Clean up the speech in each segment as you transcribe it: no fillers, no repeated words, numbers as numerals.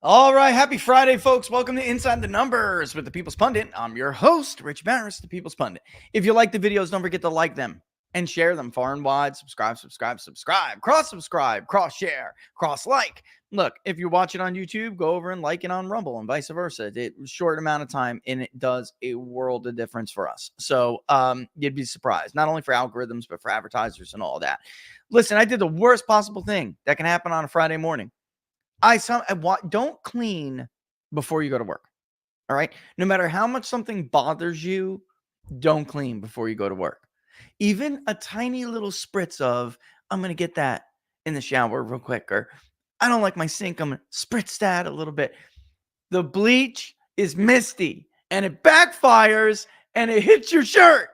All right, happy Friday, folks. Welcome to Inside the Numbers with the People's Pundit. I'm your host, Rich Barris, the People's Pundit. If you like the videos, don't forget to like them and share them far and wide. Subscribe, cross-subscribe, cross-share, cross-like. Look, if you watch it on YouTube, go over and like it on Rumble and vice versa. It's a short amount of time, and it does a world of difference for us. So you'd be surprised, not only for algorithms, but for advertisers and all that. Listen, I did the worst possible thing that can happen on a Friday morning. Don't clean before you go to work. All right. No matter how much something bothers you, don't clean before you go to work. Even a tiny little spritz of, I'm going to get that in the shower real quick, or I don't like my sink, I'm going to spritz that a little bit. The bleach is misty and it backfires and it hits your shirt.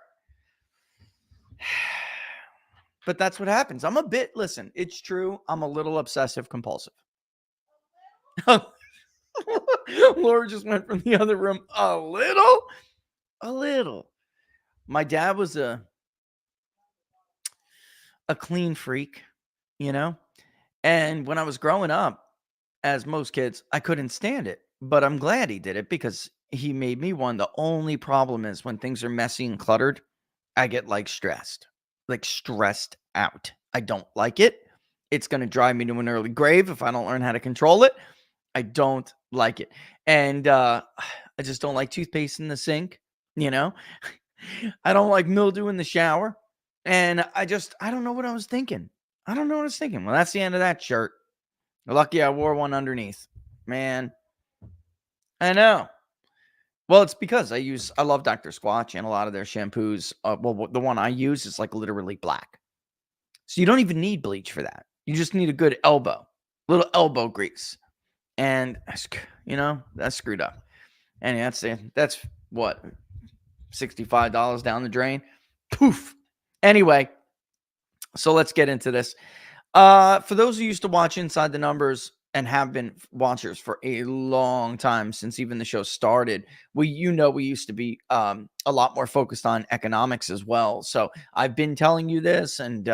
But that's what happens. Listen, it's true. I'm a little obsessive compulsive. Laura just went from the other room. A little. My dad was a clean freak, and when I was growing up, as most kids, I couldn't stand it, but I'm glad he did it because he made me one. The only problem is when things are messy and cluttered, I get stressed out. I don't like it. It's going to drive me to an early grave if I don't learn how to control it. I don't like it. And I just don't like toothpaste in the sink, I don't like mildew in the shower. And I don't know what I was thinking. Well, that's the end of that shirt. Lucky I wore one underneath. Man, I know. Well, it's because I love Dr. Squatch and a lot of their shampoos. The one I use is literally black. So you don't even need bleach for that. You just need a good little elbow grease. And, that's screwed up. And that's what, $65 down the drain? Poof. Anyway, so let's get into this. For those who used to watch Inside the Numbers and have been watchers for a long time, since even the show started, we used to be a lot more focused on economics as well. So I've been telling you this, and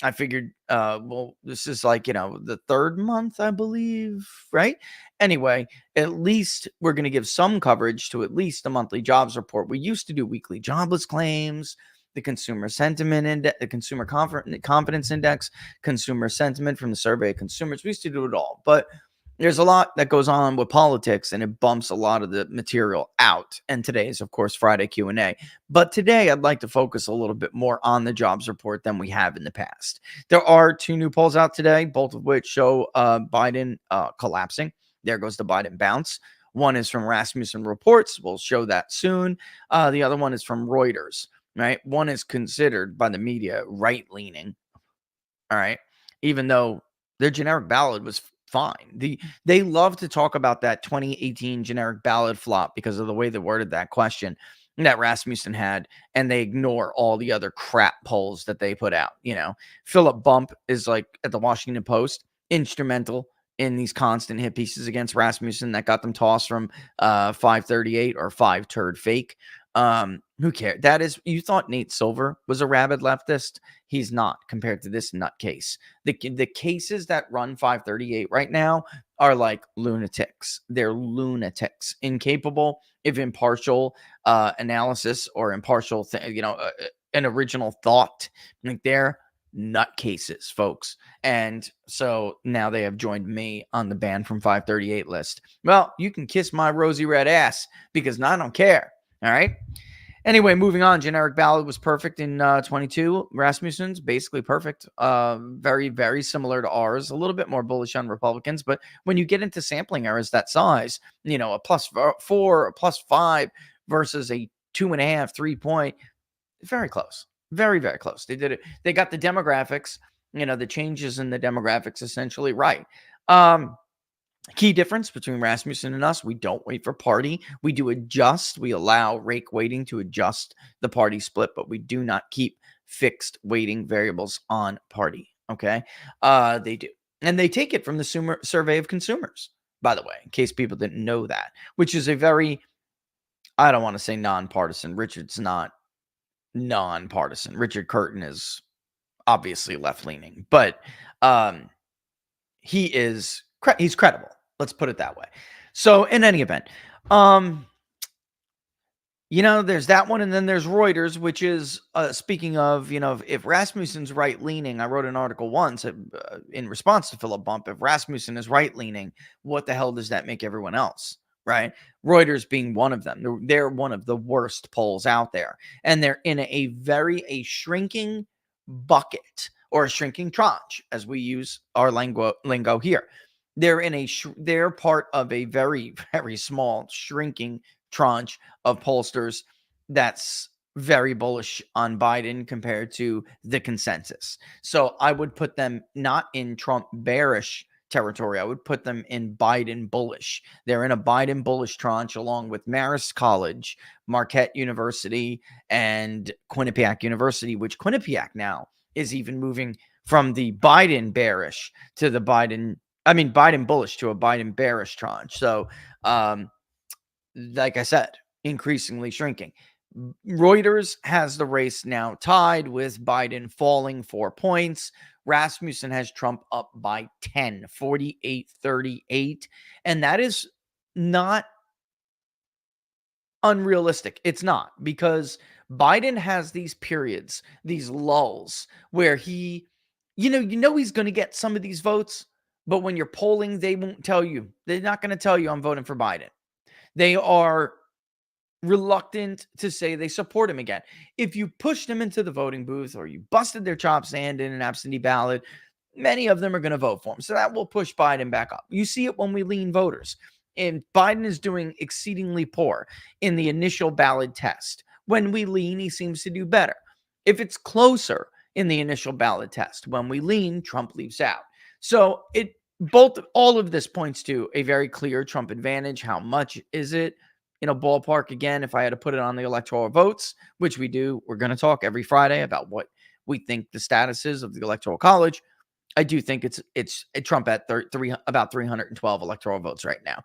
I figured, this is the third month, I believe, right? Anyway, at least we're going to give some coverage to at least the monthly jobs report. We used to do weekly jobless claims, the consumer sentiment index, the consumer confidence index, consumer sentiment from the survey of consumers. We used to do it all, but there's a lot that goes on with politics, and it bumps a lot of the material out. And today is, of course, Friday Q&A. But today, I'd like to focus a little bit more on the jobs report than we have in the past. There are two new polls out today, both of which show Biden collapsing. There goes the Biden bounce. One is from Rasmussen Reports. We'll show that soon. The other one is from Reuters. Right? One is considered by the media right-leaning. All right. Even though their generic ballot was fine. They love to talk about that 2018 generic ballot flop because of the way they worded that question that Rasmussen had, and they ignore all the other crap polls that they put out. Philip Bump is at the Washington Post, instrumental in these constant hit pieces against Rasmussen that got them tossed from 538 or 5 turd fake. Who cares? You thought Nate Silver was a rabid leftist. He's not, compared to this nutcase. The cases that run 538 right now are like lunatics. They're lunatics, incapable of impartial analysis or impartial, an original thought. They're nutcases, folks. And so now they have joined me on the ban from 538 list. Well, you can kiss my rosy red ass because I don't care. All right. Anyway, moving on. Generic ballot was perfect in 22. Rasmussen's basically perfect. Very, very similar to ours. A little bit more bullish on Republicans. But when you get into sampling errors that size, a +4, a +5 versus a 2.5, 3 point, very close. Very, very close. They did it. They got the demographics, the changes in the demographics essentially right. Key difference between Rasmussen and us: we don't wait for party. We do adjust. We allow rake weighting to adjust the party split, but we do not keep fixed weighting variables on party. Okay. They do. And they take it from the survey of consumers, by the way, in case people didn't know that, which is a very, I don't want to say nonpartisan. Richard's not nonpartisan. Richard Curtin is obviously left-leaning, but he's credible. Let's put it that way. So in any event, um, there's that one, and then there's Reuters, which is speaking of, if Rasmussen's right leaning. I wrote an article once in response to Philip Bump. If Rasmussen is right leaning, what the hell does that make everyone else? Right? Reuters being one of them. They're one of the worst polls out there, and they're in a shrinking bucket or a shrinking tranche, as we use our lingo here. They're part of a very, very small shrinking tranche of pollsters that's very bullish on Biden compared to the consensus. So I would put them not in Trump bearish territory. I would put them in Biden bullish. They're in a Biden bullish tranche along with Marist College, Marquette University, and Quinnipiac University, which Quinnipiac now is even moving from the Biden bearish to the Biden bullish to a Biden bearish tranche. So, like I said, increasingly shrinking. Reuters has the race now tied with Biden falling 4 points. Rasmussen has Trump up by 10, 48-38. And that is not unrealistic. It's not, because Biden has these periods, these lulls where he's going to get some of these votes, but when you're polling, they won't tell you. They're not going to tell you I'm voting for Biden. They are reluctant to say they support him again. If you pushed them into the voting booth or you busted their chops and in an absentee ballot, many of them are going to vote for him. So that will push Biden back up. You see it when we lean voters. And Biden is doing exceedingly poor in the initial ballot test. When we lean, he seems to do better. If it's closer in the initial ballot test, when we lean, Trump leaves out. So all of this points to a very clear Trump advantage. How much is it? Ballpark, again, if I had to put it on the electoral votes, which we do, we're going to talk every Friday about what we think the status is of the Electoral College. I do think it's Trump at about 312 electoral votes right now.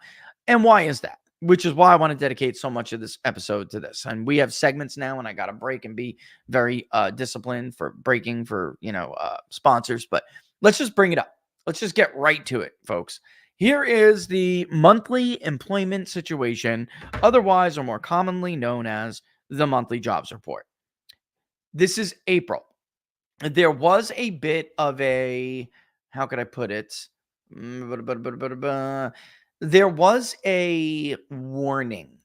And why is that? Which is why I want to dedicate so much of this episode to this. And we have segments now, and I got to break and be very disciplined for breaking for, sponsors. But let's just bring it up. Let's just get right to it, folks. Here is the monthly employment situation, otherwise or more commonly known as the monthly jobs report. This is April. There was a bit of how could I put it? There was a warning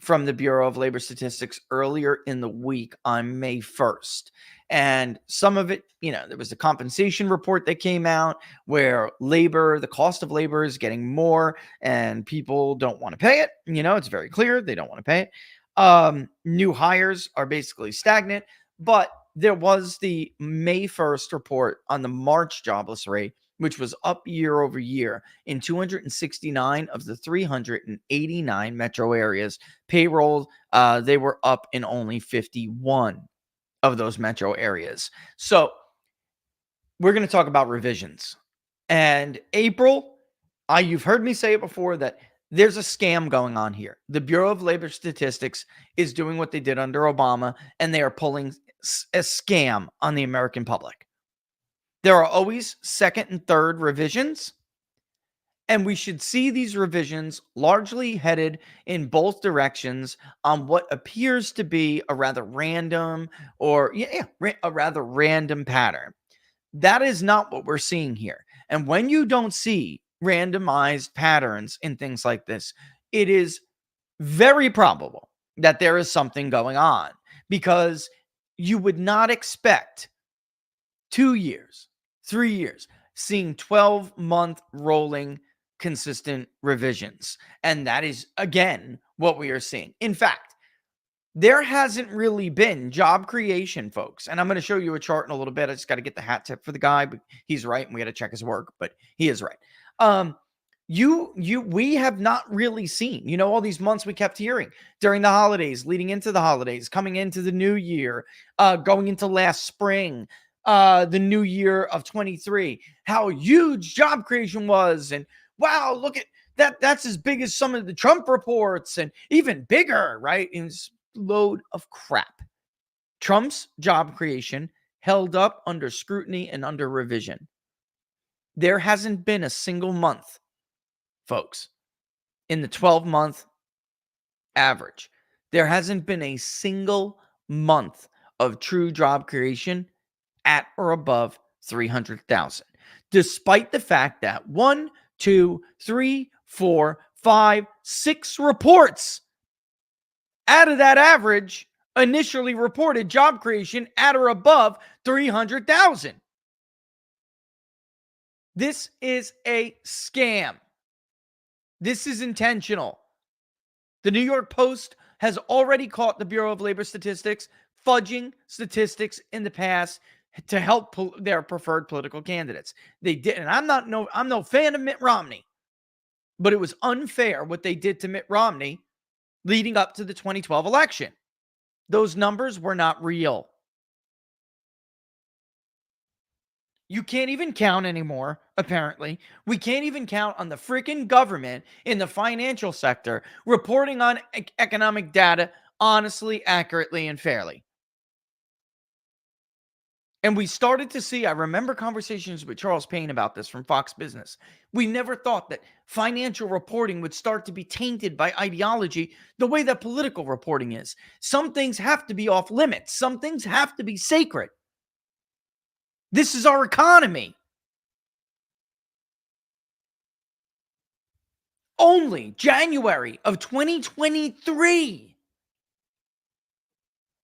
from the Bureau of Labor Statistics earlier in the week on May 1st. And some of it, there was a compensation report that came out where the cost of labor is getting more and people don't want to pay it. It's very clear they don't want to pay it. New hires are basically stagnant, but there was the May 1st report on the March jobless rate, which was up year over year in 269 of the 389 metro areas. Payroll, they were up in only 51 of those metro areas. So we're going to talk about revisions. And April, you've heard me say it before that there's a scam going on here. The Bureau of Labor Statistics is doing what they did under Obama, and they are pulling a scam on the American public. There are always second and third revisions, and we should see these revisions largely headed in both directions on what appears to be a rather random pattern. That is not what we're seeing here. And when you don't see randomized patterns in things like this, it is very probable that there is something going on, because you would not expect 2 years, 3 years, seeing 12-month rolling consistent revisions. And that is, again, what we are seeing. In fact, there hasn't really been job creation, folks. And I'm going to show you a chart in a little bit. I just got to get the hat tip for the guy, but he's right, and we got to check his work, but he is right. We have not really seen, all these months we kept hearing during the holidays, leading into the holidays, coming into the new year, going into last spring, the new year of 23, how huge job creation was. And wow, look at that. That's as big as some of the Trump reports and even bigger, right? It's load of crap. Trump's job creation held up under scrutiny and under revision. There hasn't been a single month folks. In the 12-month average, there hasn't been a single month of true job creation at or above 300,000, despite the fact that 1, 2, 3, 4, 5, 6 reports out of that average initially reported job creation at or above 300,000. This is a scam. This is intentional. The New York Post has already caught the Bureau of Labor Statistics fudging statistics in the past to help their preferred political candidates. They did, and I'm no fan of Mitt Romney, but it was unfair what they did to Mitt Romney leading up to the 2012 election. Those numbers were not real. You can't even count anymore, apparently. We can't even count on the freaking government in the financial sector reporting on economic data honestly, accurately, and fairly. And we started to see, I remember conversations with Charles Payne about this from Fox Business. We never thought that financial reporting would start to be tainted by ideology the way that political reporting is. Some things have to be off limits. Some things have to be sacred. This is our economy. Only January of 2023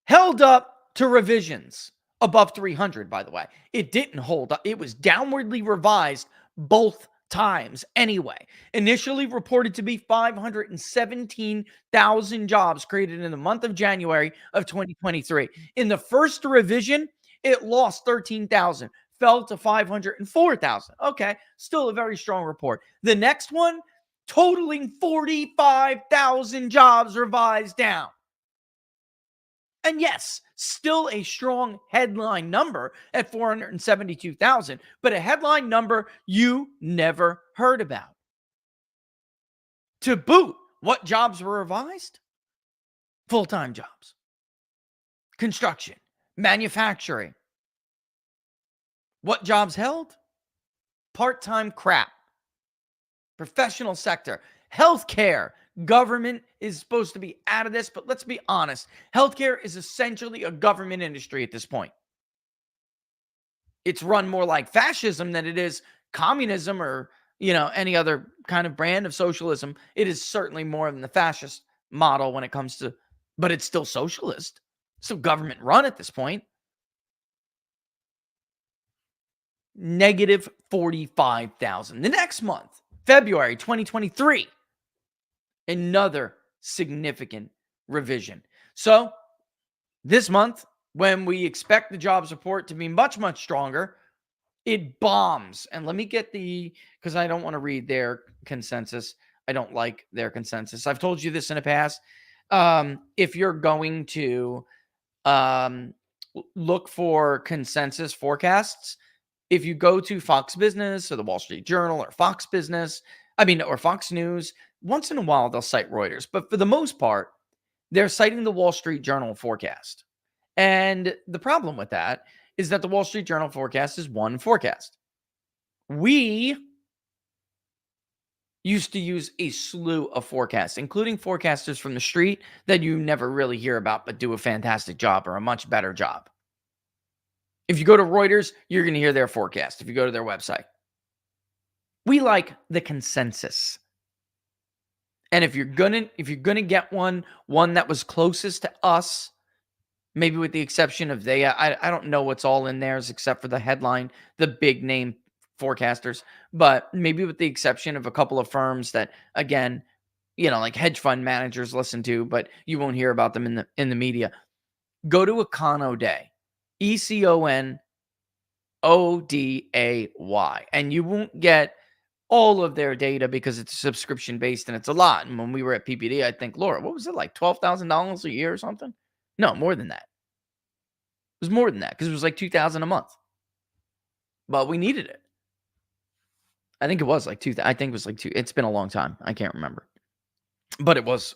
held up to revisions above 300, by the way. It didn't hold up. It was downwardly revised both times anyway. Initially reported to be 517,000 jobs created in the month of January of 2023. In the first revision, it lost 13,000, fell to 504,000. Okay, still a very strong report. The next one, totaling 45,000 jobs revised down. And yes, still a strong headline number at 472,000, but a headline number you never heard about. To boot, what jobs were revised? Full-time jobs, construction, manufacturing. What jobs held? Part-time crap. Professional sector, healthcare. Government is supposed to be out of this, but let's be honest. Healthcare is essentially a government industry at this point. It's run more like fascism than it is communism or, any other kind of brand of socialism. It is certainly more than the fascist model when it comes to, but it's still socialist. So government run at this point. Negative 45,000. The next month, February 2023, another significant revision. So this month, when we expect the jobs report to be much, much stronger, it bombs. And let me get because I don't want to read their consensus. I don't like their consensus. I've told you this in the past. If you're going to look for consensus forecasts, if you go to Fox Business or the Wall Street Journal or Fox Business, or Fox News, once in a while they'll cite Reuters, but for the most part, they're citing the Wall Street Journal forecast. And the problem with that is that the Wall Street Journal forecast is one forecast. We used to use a slew of forecasts, including forecasters from the street that you never really hear about, but do a fantastic job or a much better job. If you go to Reuters, you're going to hear their forecast. If you go to their website, we like the consensus. And if you're gonna get one that was closest to us, maybe with the exception of I don't know what's all in theirs except for the headline, the big name forecasters, but maybe with the exception of a couple of firms that, again, like hedge fund managers listen to, but you won't hear about them in the media. Go to Econoday, ECONODAY, and you won't get all of their data because it's subscription based and it's a lot. And when we were at PPD, I think, Laura, what was it, like $12,000 a year or something? No, more than that. It was more than that because it was like $2,000 a month. But we needed it. I think it was like $2,000. I think it was like $2,000. It's been a long time. I can't remember. But it was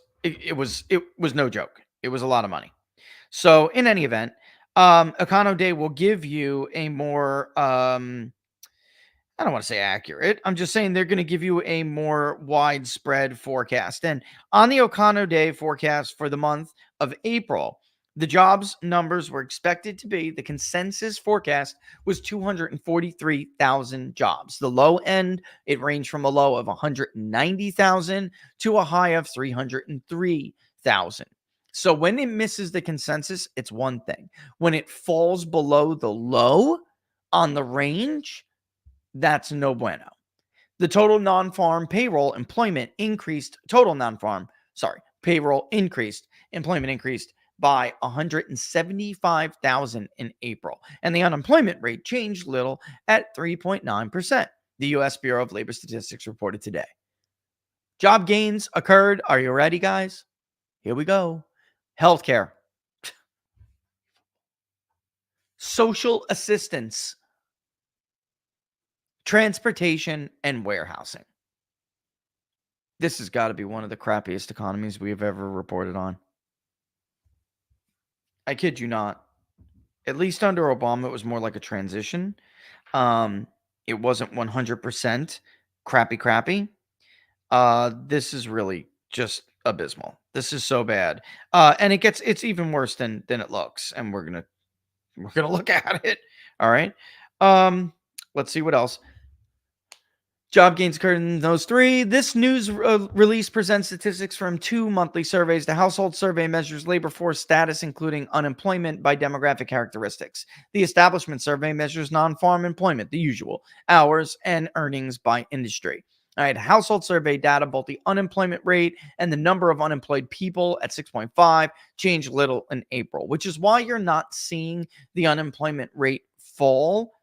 no joke. It was a lot of money. So in any event, Econoday will give you a more I don't want to say accurate. I'm just saying they're going to give you a more widespread forecast. And on the Ocano Day forecast for the month of April, the jobs numbers were expected to be, the consensus forecast was 243,000 jobs. The low end, it ranged from a low of 190,000 to a high of 303,000. So when it misses the consensus, it's one thing. When it falls below the low on the range, that's no bueno. The total non-farm payroll employment increased, payroll increased, employment increased by 175,000 in April. And the unemployment rate changed little at 3.9%, the U.S. Bureau of Labor Statistics reported today. Job gains occurred. Are you ready, guys? Here we go. Healthcare, social assistance, transportation, and warehousing. This has got to be one of the crappiest economies we have ever reported on. I kid you not. At least under Obama, it was more like a transition. It wasn't 100% crappy. This is really just abysmal. This is so bad. And it's even worse than it looks. And we're gonna look at it. All right. Let's see what else. Job gains occurred in those three. This news release presents statistics from 2 monthly surveys. The household survey measures labor force status, including unemployment by demographic characteristics. The establishment survey measures non-farm employment, the usual, hours, and earnings by industry. All right, household survey data, both the unemployment rate and the number of unemployed people at 6.5 changed little in April, which is why you're not seeing the unemployment rate fall.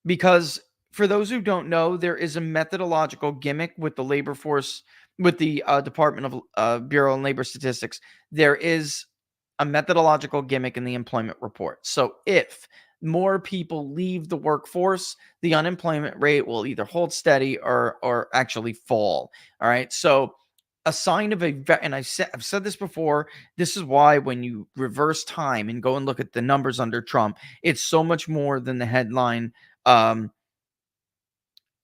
Because for those who don't know, there is a methodological gimmick with the labor force, with the Department of Bureau and Labor Statistics. There is a methodological gimmick in the employment report. So if more people leave the workforce, the unemployment rate will either hold steady or actually fall. All right. So a sign of and I've said this before. This is why when you reverse time and go and look at the numbers under Trump, it's so much more than the headline.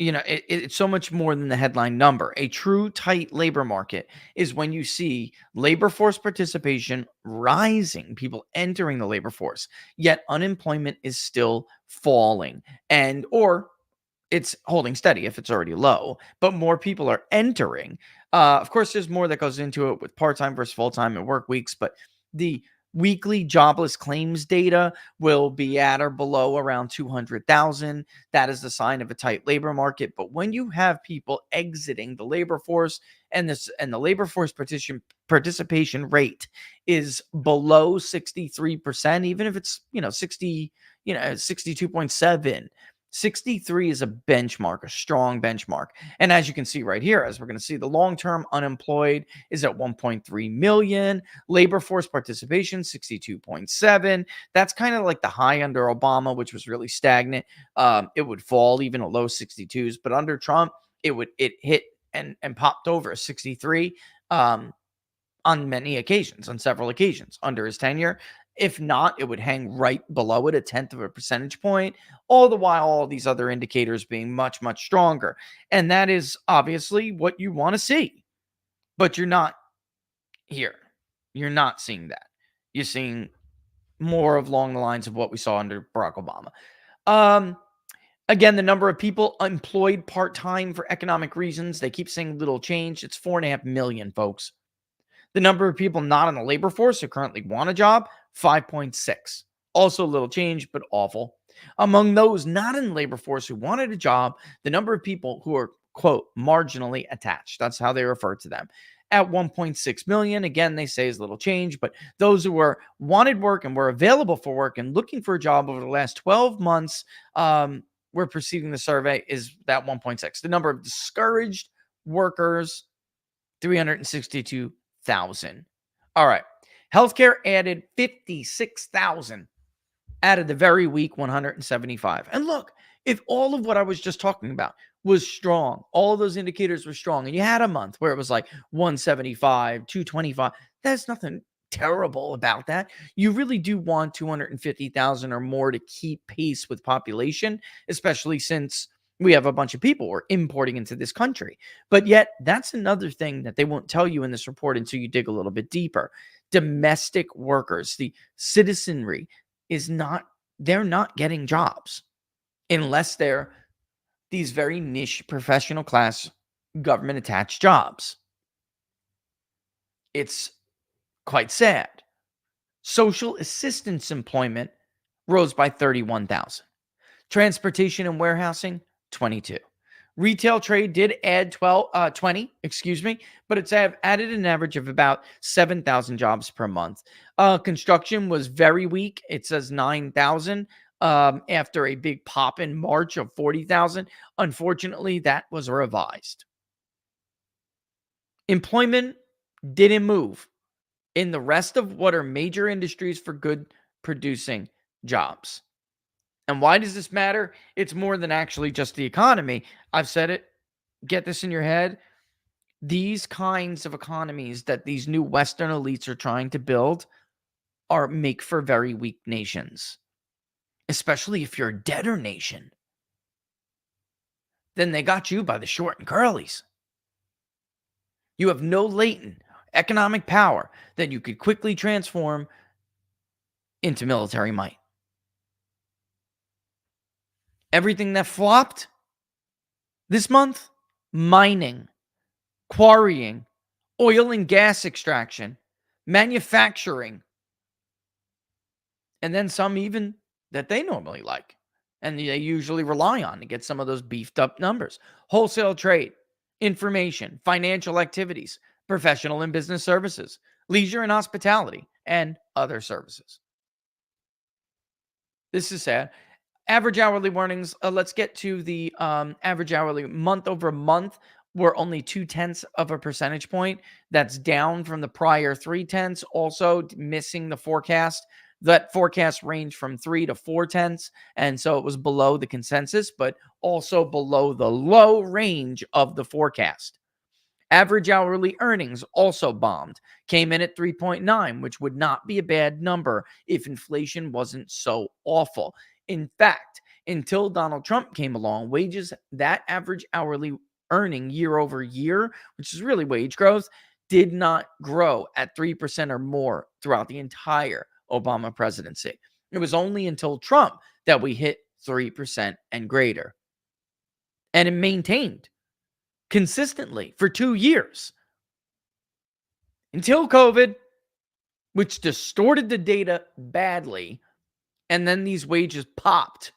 It's so much more than the headline number. A true tight labor market is when you see labor force participation rising, people entering the labor force, yet unemployment is still falling, or it's holding steady if it's already low, but more people are entering. Of course, there's more that goes into it with part-time versus full-time and work weeks, but the weekly jobless claims data will be at or below around 200,000. That is the sign of a tight labor market. But when you have people exiting the labor force and the labor force participation rate is below 63%, even if it's 62.7. 63 is a benchmark, a strong benchmark. And as you can see right here, as we're going to see, the long-term unemployed is at 1.3 million. Labor force participation, 62.7. That's kind of like the high under Obama, which was really stagnant. It would fall even at low 62s. But under Trump, it hit and popped over 63 on several occasions under his tenure. If not, it would hang right below it, 1/10 of a percentage point, all the while all these other indicators being much, much stronger. And that is obviously what you want to see. But you're not here. You're not seeing that. You're seeing more along the lines of what we saw under Barack Obama. Again, the number of people employed part-time for economic reasons, they keep saying little change. It's 4.5 million, folks. The number of people not in the labor force who currently want a job, 5.6. Also a little change, but awful. Among those not in the labor force who wanted a job, the number of people who are, quote, marginally attached, that's how they refer to them, at 1.6 million. Again, they say is little change, but those who wanted work and were available for work and looking for a job over the last 12 months were preceding the survey is that 1.6. The number of discouraged workers, 362,000. All right. Healthcare added 56,000, added the very weak 175. And look, if all of what I was just talking about was strong, all of those indicators were strong, and you had a month where it was like 175, 225, that's nothing terrible about that. You really do want 250,000 or more to keep pace with population, especially since we have a bunch of people we're importing into this country. But yet, that's another thing that they won't tell you in this report until you dig a little bit deeper. Domestic workers, the citizenry, is not, they're not getting jobs unless they're these very niche professional class government attached jobs. It's quite sad. Social assistance employment rose by 31,000. Transportation and warehousing, 22. Retail trade did add 20, but it's added an average of about 7,000 jobs per month. Construction was very weak. It says 9,000 after a big pop in March of 40,000. Unfortunately, that was revised. Employment didn't move in the rest of what are major industries for good producing jobs. And why does this matter? It's more than actually just the economy. I've said it. Get this in your head. These kinds of economies that these new Western elites are trying to build are make for very weak nations, especially if you're a debtor nation. Then they got you by the short and curlies. You have no latent economic power that you could quickly transform into military might. Everything that flopped this month: mining, quarrying, oil and gas extraction, manufacturing, and then some even that they normally like and they usually rely on to get some of those beefed up numbers. Wholesale trade, information, financial activities, professional and business services, leisure and hospitality, and other services. This is sad. Average hourly earnings. Let's get to the average hourly month over month. We're only 0.2 of a percentage point. That's down from the prior 0.3. Also missing the forecast. That forecast ranged from 3 to 0.4, and so it was below the consensus, but also below the low range of the forecast. Average hourly earnings also bombed, came in at 3.9, which would not be a bad number if inflation wasn't so awful. In fact, until Donald Trump came along, wages, that average hourly earning year over year, which is really wage growth, did not grow at 3% or more throughout the entire Obama presidency. It was only until Trump that we hit 3% and greater. And it maintained consistently for 2 years until COVID, which distorted the data badly. And then these wages popped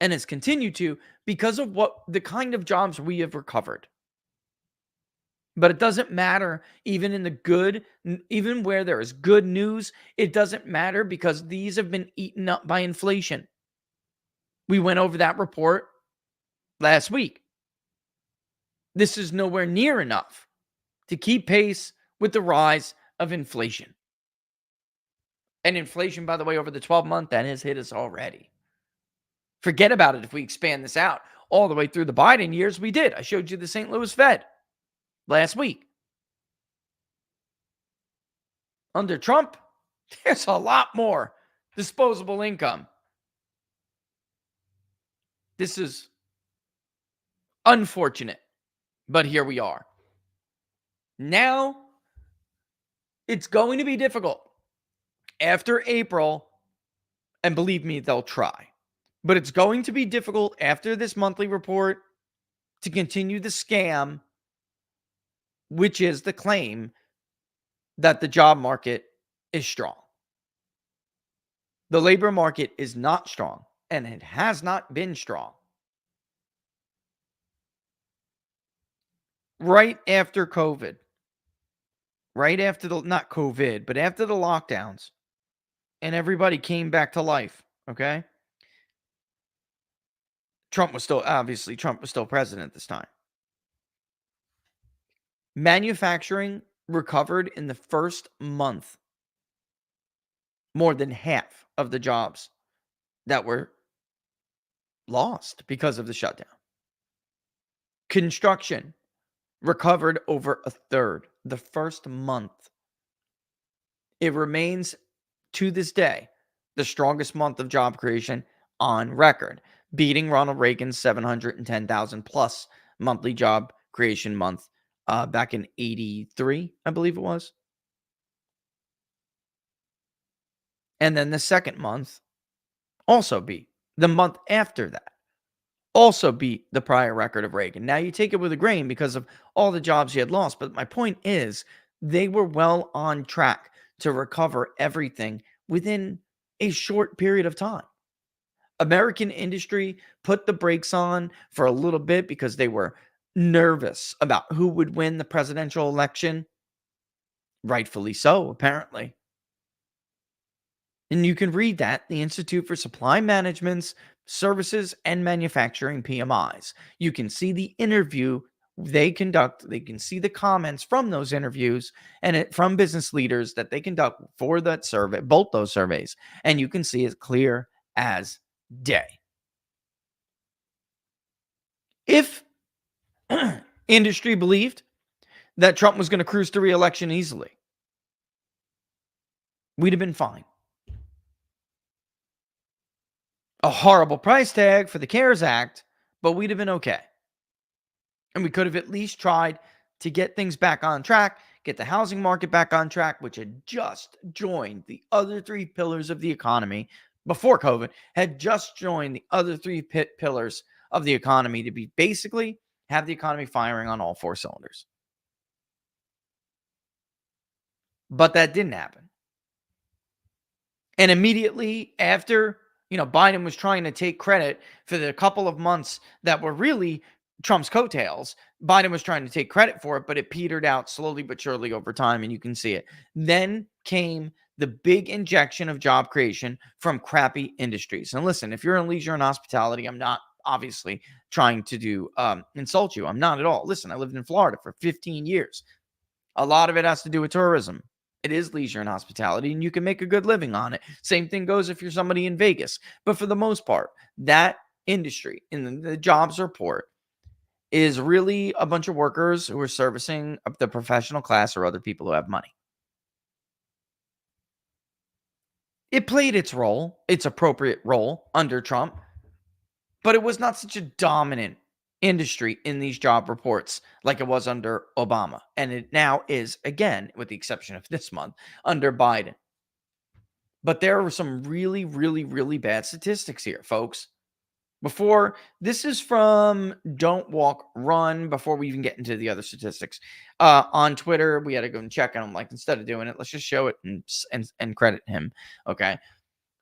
and has continued to because of what the kind of jobs we have recovered. But it doesn't matter, even in the good, even where there is good news, it doesn't matter because these have been eaten up by inflation. We went over that report last week. This is nowhere near enough to keep pace with the rise of inflation. And inflation, by the way, over the 12-month, that has hit us already. Forget about it if we expand this out all the way through the Biden years. We did. I showed you the St. Louis Fed last week. Under Trump, there's a lot more disposable income. This is unfortunate, but here we are. Now, it's going to be difficult after April, and believe me, they'll try. But it's going to be difficult after this monthly report to continue the scam, which is the claim that the job market is strong. The labor market is not strong, and it has not been strong. Right after COVID, right after not COVID, but after the lockdowns, and everybody came back to life, okay? Trump was still president this time. Manufacturing recovered in the first month more than half of the jobs that were lost because of the shutdown. Construction recovered over a third the first month. It remains to this day the strongest month of job creation on record, beating Ronald Reagan's 710,000 plus monthly job creation month back in 83, I believe it was. And then the second month also beat the month after that, also beat the prior record of Reagan. Now you take it with a grain because of all the jobs he had lost. But my point is, they were well on track to recover everything within a short period of time. American industry put the brakes on for a little bit because they were nervous about who would win the presidential election. Rightfully so, apparently. And you can read that, the Institute for Supply Management's Services and Manufacturing PMIs. You can see the interview they conduct. They can see the comments from those interviews and from business leaders that they conduct for that survey, both those surveys. And you can see it clear as day. If industry believed that Trump was going to cruise to re-election easily, we'd have been fine. A horrible price tag for the CARES Act, but we'd have been okay. And we could have at least tried to get things back on track, get the housing market back on track, which had just joined the other three pillars of the economy before COVID, had just joined the other three pillars of the economy to be basically have the economy firing on all four cylinders. But that didn't happen. And immediately after, Biden was trying to take credit for the couple of months that were really Trump's coattails. Biden was trying to take credit for it, but it petered out slowly but surely over time, and you can see it. Then came the big injection of job creation from crappy industries. And listen, if you're in leisure and hospitality, I'm not obviously trying to insult you. I'm not at all. Listen, I lived in Florida for 15 years. A lot of it has to do with tourism. It is leisure and hospitality, and you can make a good living on it. Same thing goes if you're somebody in Vegas. But for the most part, that industry in the jobs report is really a bunch of workers who are servicing the professional class or other people who have money. It played its role, its appropriate role under Trump, but it was not such a dominant industry in these job reports like it was under Obama. And it now is, again, with the exception of this month, under Biden. But there were some really, really, really bad statistics here, folks. This is from Don't Walk, Run, before we even get into the other statistics. On Twitter, we had to go and check, and I'm like, instead of doing it, let's just show it and credit him. Okay.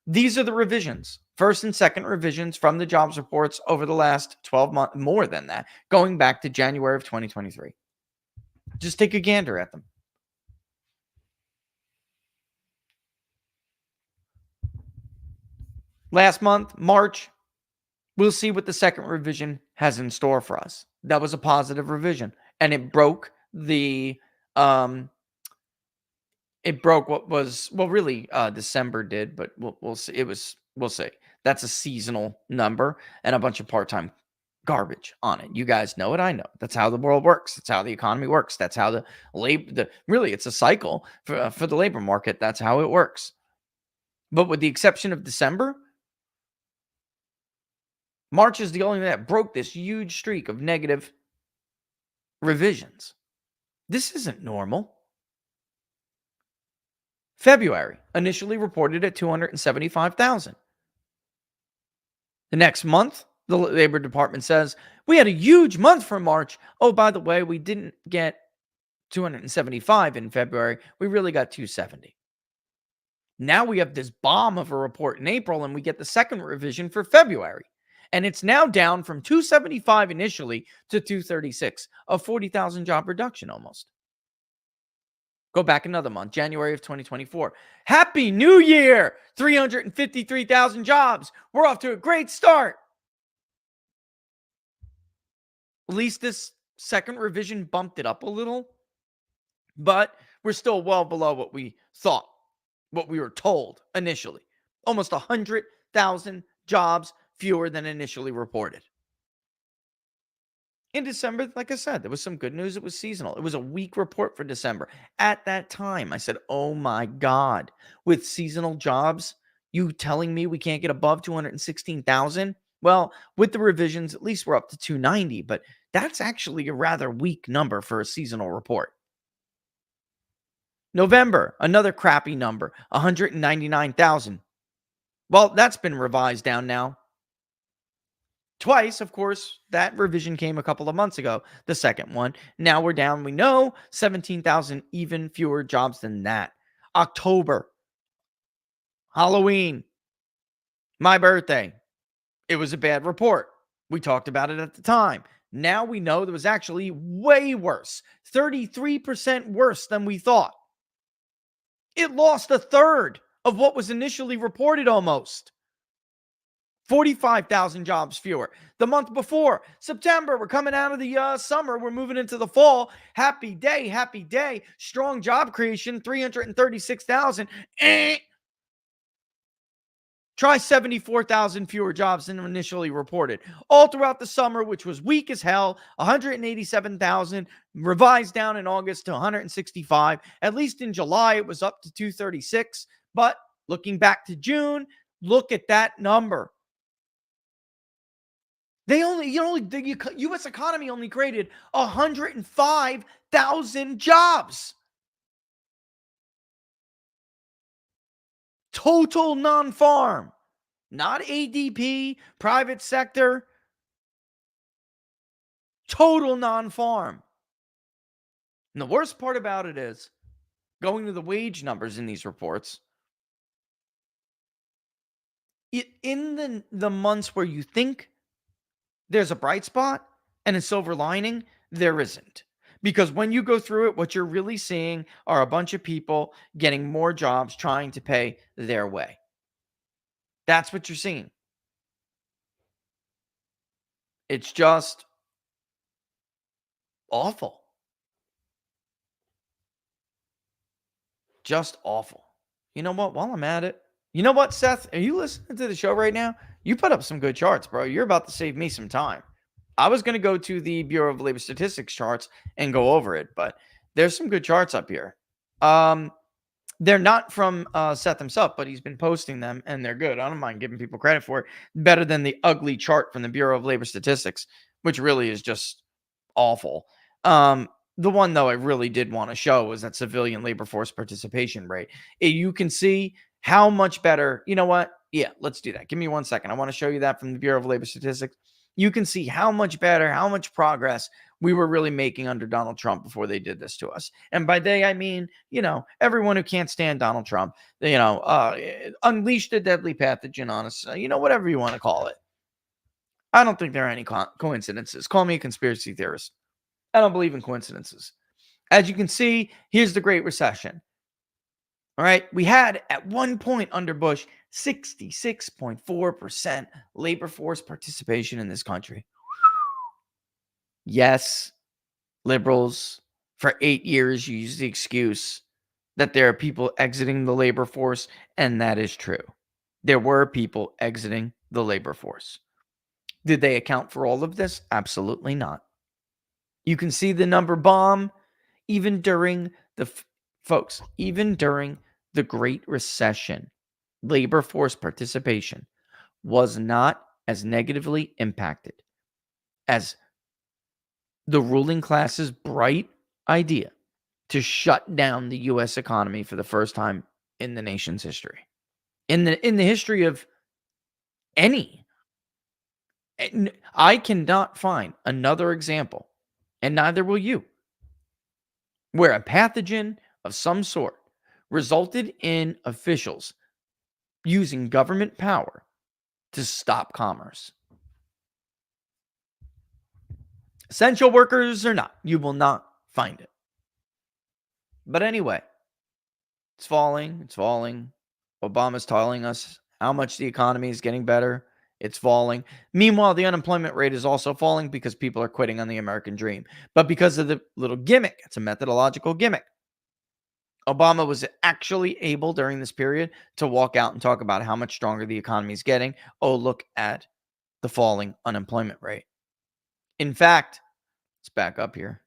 These are the revisions, first and second revisions from the jobs reports over the last 12 months, more than that, going back to January of 2023. Just take a gander at them. Last month, March, we'll see what the second revision has in store for us. That was a positive revision, and it broke what was, well, really December did, but we'll see. We'll see. That's a seasonal number and a bunch of part-time garbage on it. You guys know it. I know. That's how the world works. That's how the economy works. That's how really, it's a cycle for the labor market. That's how it works. But with the exception of December, March is the only one that broke this huge streak of negative revisions. This isn't normal. February initially reported at 275,000. The next month, the Labor Department says, we had a huge month for March. Oh, by the way, we didn't get 275 in February. We really got 270. Now we have this bomb of a report in April, and we get the second revision for February. And it's now down from 275 initially to 236, a 40,000 job reduction almost. Go back another month, January of 2024. Happy New Year! 353,000 jobs. We're off to a great start. At least this second revision bumped it up a little, but we're still well below what we thought, what we were told initially. Almost 100,000 jobs fewer than initially reported. In December, like I said, there was some good news. It was seasonal. It was a weak report for December. At that time, I said, oh my God, with seasonal jobs, you telling me we can't get above 216,000? Well, with the revisions, at least we're up to 290, but that's actually a rather weak number for a seasonal report. November, another crappy number, 199,000. Well, that's been revised down now. Twice, of course, that revision came a couple of months ago, the second one. Now we're down, we know, 17,000, even fewer jobs than that. October, Halloween, my birthday. It was a bad report. We talked about it at the time. Now we know there was actually way worse, 33% worse than we thought. It lost a third of what was initially reported almost. 45,000 jobs fewer. The month before, September, we're coming out of the summer. We're moving into the fall. Happy day, happy day. Strong job creation, 336,000. Try 74,000 fewer jobs than initially reported. All throughout the summer, which was weak as hell, 187,000, revised down in August to 165. At least in July, it was up to 236. But looking back to June, look at that number. The U.S. economy only created 105,000 jobs. Total non-farm, not ADP, private sector, total non-farm. And the worst part about it is going to the wage numbers in these reports. In the months where you think there's a bright spot and a silver lining, there isn't. Because when you go through it, what you're really seeing are a bunch of people getting more jobs trying to pay their way. That's what you're seeing. It's just awful. Just awful. You know what? While I'm at it, you know what, Seth? Are you listening to the show right now? You put up some good charts, bro. You're about to save me some time. I was going to go to the Bureau of Labor Statistics charts and go over it, but there's some good charts up here. They're not from Seth himself, but he's been posting them, and they're good. I don't mind giving people credit for it. Better than the ugly chart from the Bureau of Labor Statistics, which really is just awful. The one, though, I really did want to show was that civilian labor force participation rate. You can see how much better. You know what? Yeah, let's do that. Give me 1 second. I want to show you that from the Bureau of Labor Statistics. You can see how much better, how much progress we were really making under Donald Trump before they did this to us. And by they, I mean, everyone who can't stand Donald Trump, unleashed a deadly pathogen on us, whatever you want to call it. I don't think there are any coincidences. Call me a conspiracy theorist. I don't believe in coincidences. As you can see, here's the Great Recession. All right. We had at one point under Bush 66.4% labor force participation in this country. Yes, liberals, for 8 years, you use the excuse that there are people exiting the labor force, and that is true. There were people exiting the labor force. Did they account for all of this? Absolutely not. You can see the number bomb even during even during the Great Recession. Labor force participation was not as negatively impacted as the ruling class's bright idea to shut down the U.S. economy for the first time in the nation's history. In the history of any. I cannot find another example, and neither will you, where a pathogen of some sort resulted in officials using government power to stop commerce. Essential workers or not, you will not find it. But anyway, it's falling. It's falling. Obama's telling us how much the economy is getting better. It's falling. Meanwhile, the unemployment rate is also falling because people are quitting on the American dream. But because of the little gimmick, it's a methodological gimmick. Obama was actually able during this period to walk out and talk about how much stronger the economy is getting. Oh, look at the falling unemployment rate. In fact, Let's back up here.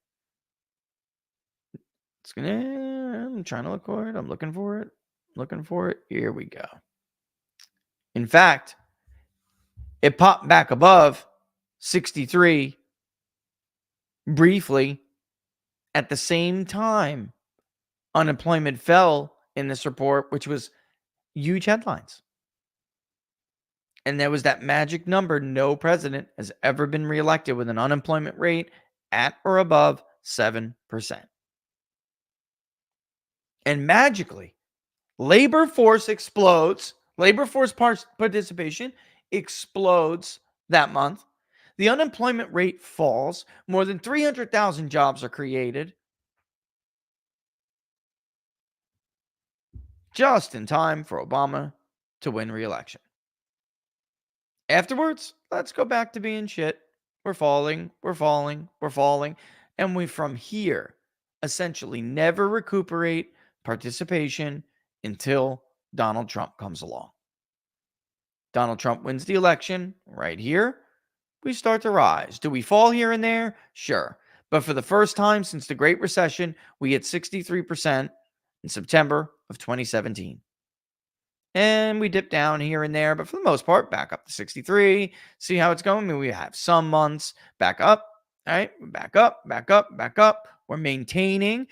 I'm trying to look for it. I'm looking for it. Looking for it. Here we go. In fact, it popped back above 63 briefly. At the same time, unemployment fell in this report, which was huge headlines. And there was that magic number. No president has ever been reelected with an unemployment rate at or above 7%. And magically, labor force explodes. Labor force participation explodes that month. The unemployment rate falls. More than 300,000 jobs are created. Just in time for Obama to win re-election. Afterwards, let's go back to being shit. We're falling. And we, from here, essentially never recuperate participation until Donald Trump comes along. Donald Trump wins the election right here. We start to rise. Do we fall here and there? Sure. But for the first time since the Great Recession, we hit 63% in September of 2017. And we dip down here and there, but for the most part, back up to 63. See how it's going? I mean, we have some months back up. All right, back up. We're maintaining.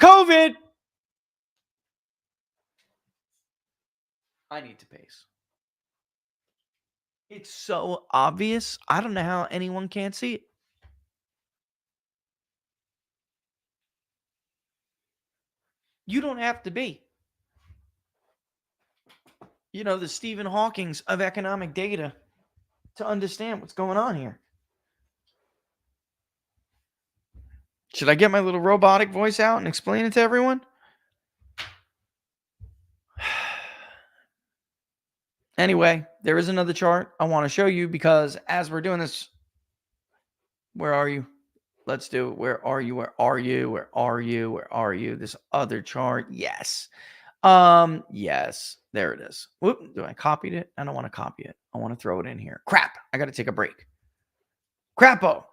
COVID. I need to pace. It's so obvious. I don't know how anyone can't see it. You don't have to be, the Stephen Hawking's of economic data to understand what's going on here. Should I get my little robotic voice out and explain it to everyone? Anyway, there is another chart I want to show you because as we're doing this, where are you? Let's do it. Where are you? This other chart. Yes. Yes. There it is. Whoop. Do I copied it? I don't want to copy it. I want to throw it in here. Crap. I got to take a break. Crapo. All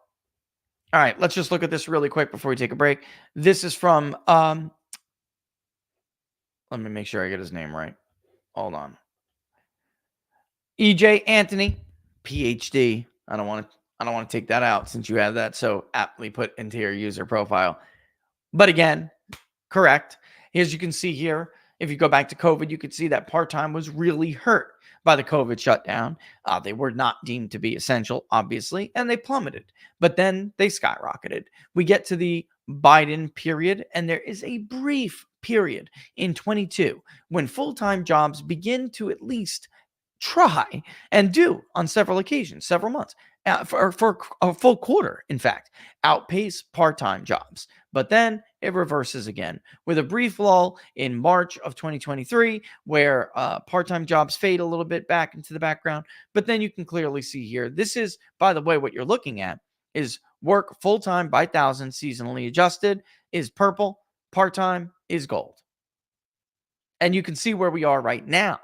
right. Let's just look at this really quick before we take a break. This is from, let me make sure I get his name right. Hold on. EJ Anthony, PhD. I don't want to take that out since you have that so aptly put into your user profile. But again, correct. As you can see here, if you go back to COVID, you could see that part-time was really hurt by the COVID shutdown. They were not deemed to be essential, obviously, and they plummeted. But then they skyrocketed. We get to the Biden period, and there is a brief period in 22 when full-time jobs begin to at least try and do on several occasions, several months, for a full quarter, in fact, outpace part-time jobs. But then it reverses again with a brief lull in March of 2023 where part-time jobs fade a little bit back into the background. But then you can clearly see here, this is, by the way, what you're looking at is work full-time by 1,000 seasonally adjusted is purple, part-time is gold. And you can see where we are right now.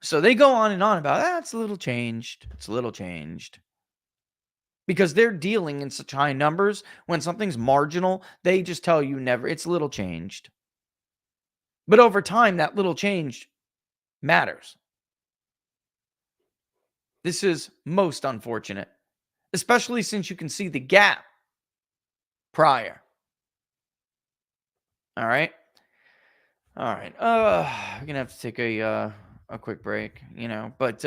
So they go on and on about, it's a little changed. It's a little changed. Because they're dealing in such high numbers. When something's marginal, they just tell you never, it's a little changed. But over time, that little change matters. This is most unfortunate, especially since you can see the gap prior. All right. We're going to have to take a quick break, but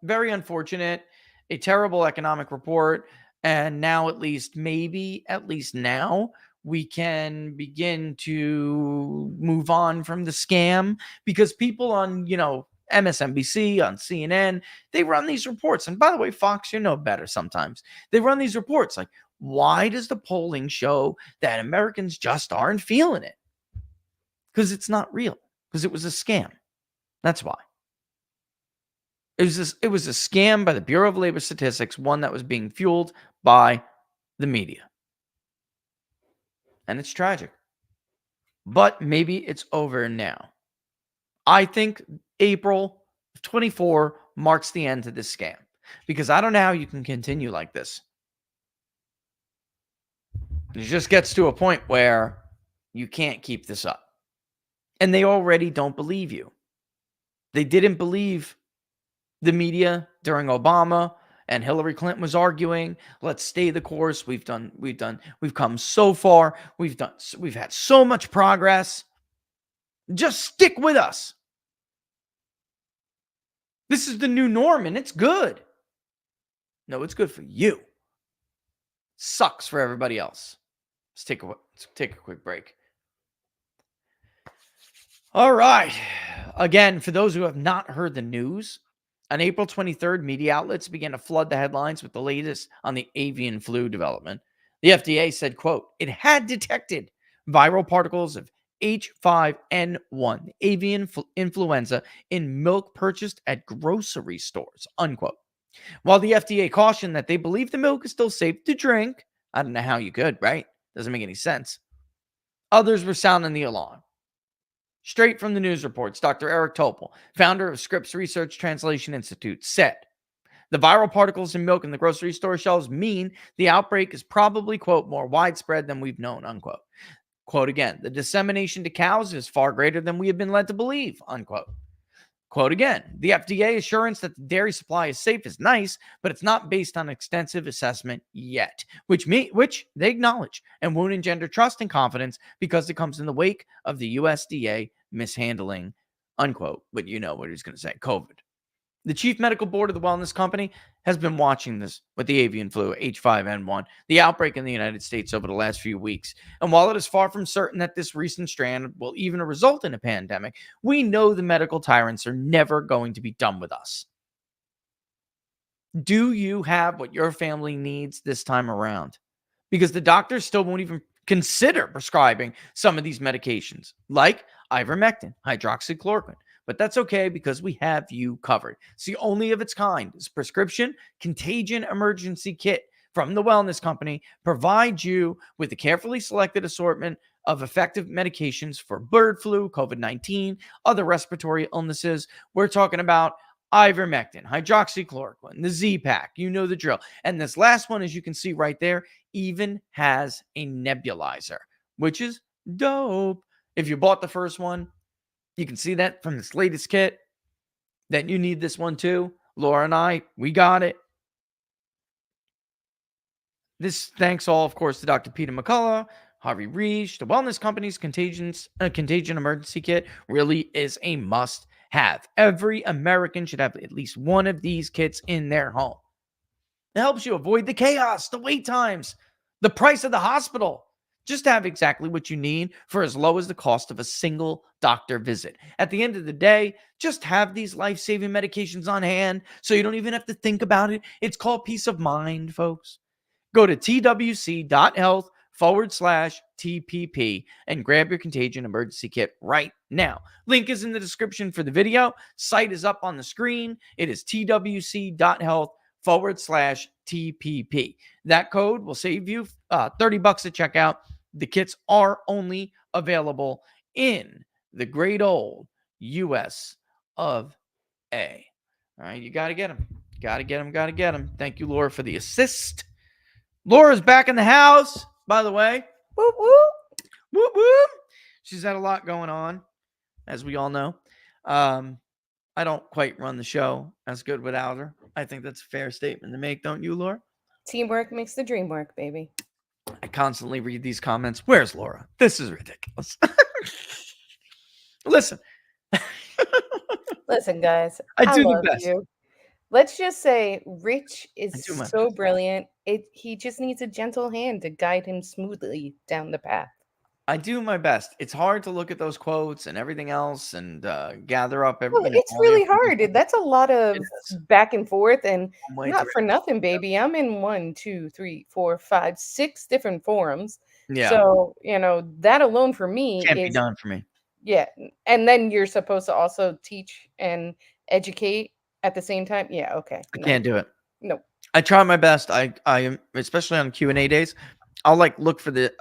very unfortunate, a terrible economic report. And now at least now we can begin to move on from the scam because people on, MSNBC, on CNN, they run these reports. And by the way, Fox, better sometimes. They run these reports like, why does the polling show that Americans just aren't feeling it? Because it's not real. Because it was a scam. That's why. It was a scam by the Bureau of Labor Statistics, one that was being fueled by the media. And it's tragic. But maybe it's over now. I think April of 24 marks the end to this scam. Because I don't know how you can continue like this. It just gets to a point where you can't keep this up. And they already don't believe you. They didn't believe the media during Obama, and Hillary Clinton was arguing, let's stay the course. We've come so far. We've had so much progress. Just stick with us. This is the new norm and it's good. No, it's good for you. Sucks for everybody else. Let's take a quick break. All right. Again, for those who have not heard the news, on April 23rd, media outlets began to flood the headlines with the latest on the avian flu development. The FDA said, quote, it had detected viral particles of H5N1, avian influenza, in milk purchased at grocery stores, unquote. While the FDA cautioned that they believe the milk is still safe to drink, I don't know how you could, right? Doesn't make any sense. Others were sounding the alarm. Straight from the news reports, Dr. Eric Topol, founder of Scripps Research Translation Institute, said, the viral particles in milk in the grocery store shelves mean the outbreak is probably, quote, more widespread than we've known, unquote. Quote again, the dissemination to cows is far greater than we have been led to believe, unquote. Quote again, the FDA assurance that the dairy supply is safe is nice, but it's not based on extensive assessment yet, which they acknowledge and won't engender trust and confidence because it comes in the wake of the USDA mishandling, unquote. But you know what he's going to say, COVID. The chief medical board of the wellness company has been watching this with the avian flu H5N1, the outbreak in the United States over the last few weeks. And while it is far from certain that this recent strand will even result in a pandemic, we know the medical tyrants are never going to be done with us. Do you have what your family needs this time around? Because the doctors still won't even consider prescribing some of these medications, like ivermectin, hydroxychloroquine. But that's okay because we have you covered. It's the only of its kind. This prescription Contagion emergency kit from the wellness company provides you with a carefully selected assortment of effective medications for bird flu, COVID-19, other respiratory illnesses. We're talking about ivermectin, hydroxychloroquine, the Z-Pack. You know the drill. And this last one, as you can see right there, even has a nebulizer, which is dope. If you bought the first one, you can see that from this latest kit that you need this one too. Laura and I, we got it. This thanks all, of course, to Dr. Peter McCullough, Harvey Reich. The wellness company's Contagion emergency kit really is a must-have. Every American should have at least one of these kits in their home. It helps you avoid the chaos, the wait times, the price of the hospital. Just have exactly what you need for as low as the cost of a single doctor visit. At the end of the day, just have these life-saving medications on hand so you don't even have to think about it. It's called peace of mind, folks. Go to twc.health/TPP and grab your Contagion emergency kit right now. Link is in the description for the video. Site is up on the screen. It is twc.health/TPP. That code will save you $30 at checkout. The kits are only available in the great old US of A. All right, you got to get them. Got to get them. Thank you, Laura, for the assist. Laura's back in the house, by the way. Whoop, whoop. Whoop, whoop. She's had a lot going on, as we all know. I don't quite run the show as good without her. I think that's a fair statement to make, don't you, Laura? Teamwork makes the dream work, baby. I constantly read these comments. Where's Laura? This is ridiculous. Listen. Listen, guys. I do love the best. You. Let's just say Rich is so brilliant. He just needs a gentle hand to guide him smoothly down the path. I do my best. It's hard to look at those quotes and everything else and gather up it's really hard. That's a lot of back and forth, and not for nothing, baby. I'm in 1, 2, 3, 4, 5, 6 different forums. Yeah. So, that alone for me can't be done for me. Yeah. And then you're supposed to also teach and educate at the same time. Yeah. Okay. I can't do it. No. I try my best. I am, especially on Q&A days, I'll like look for the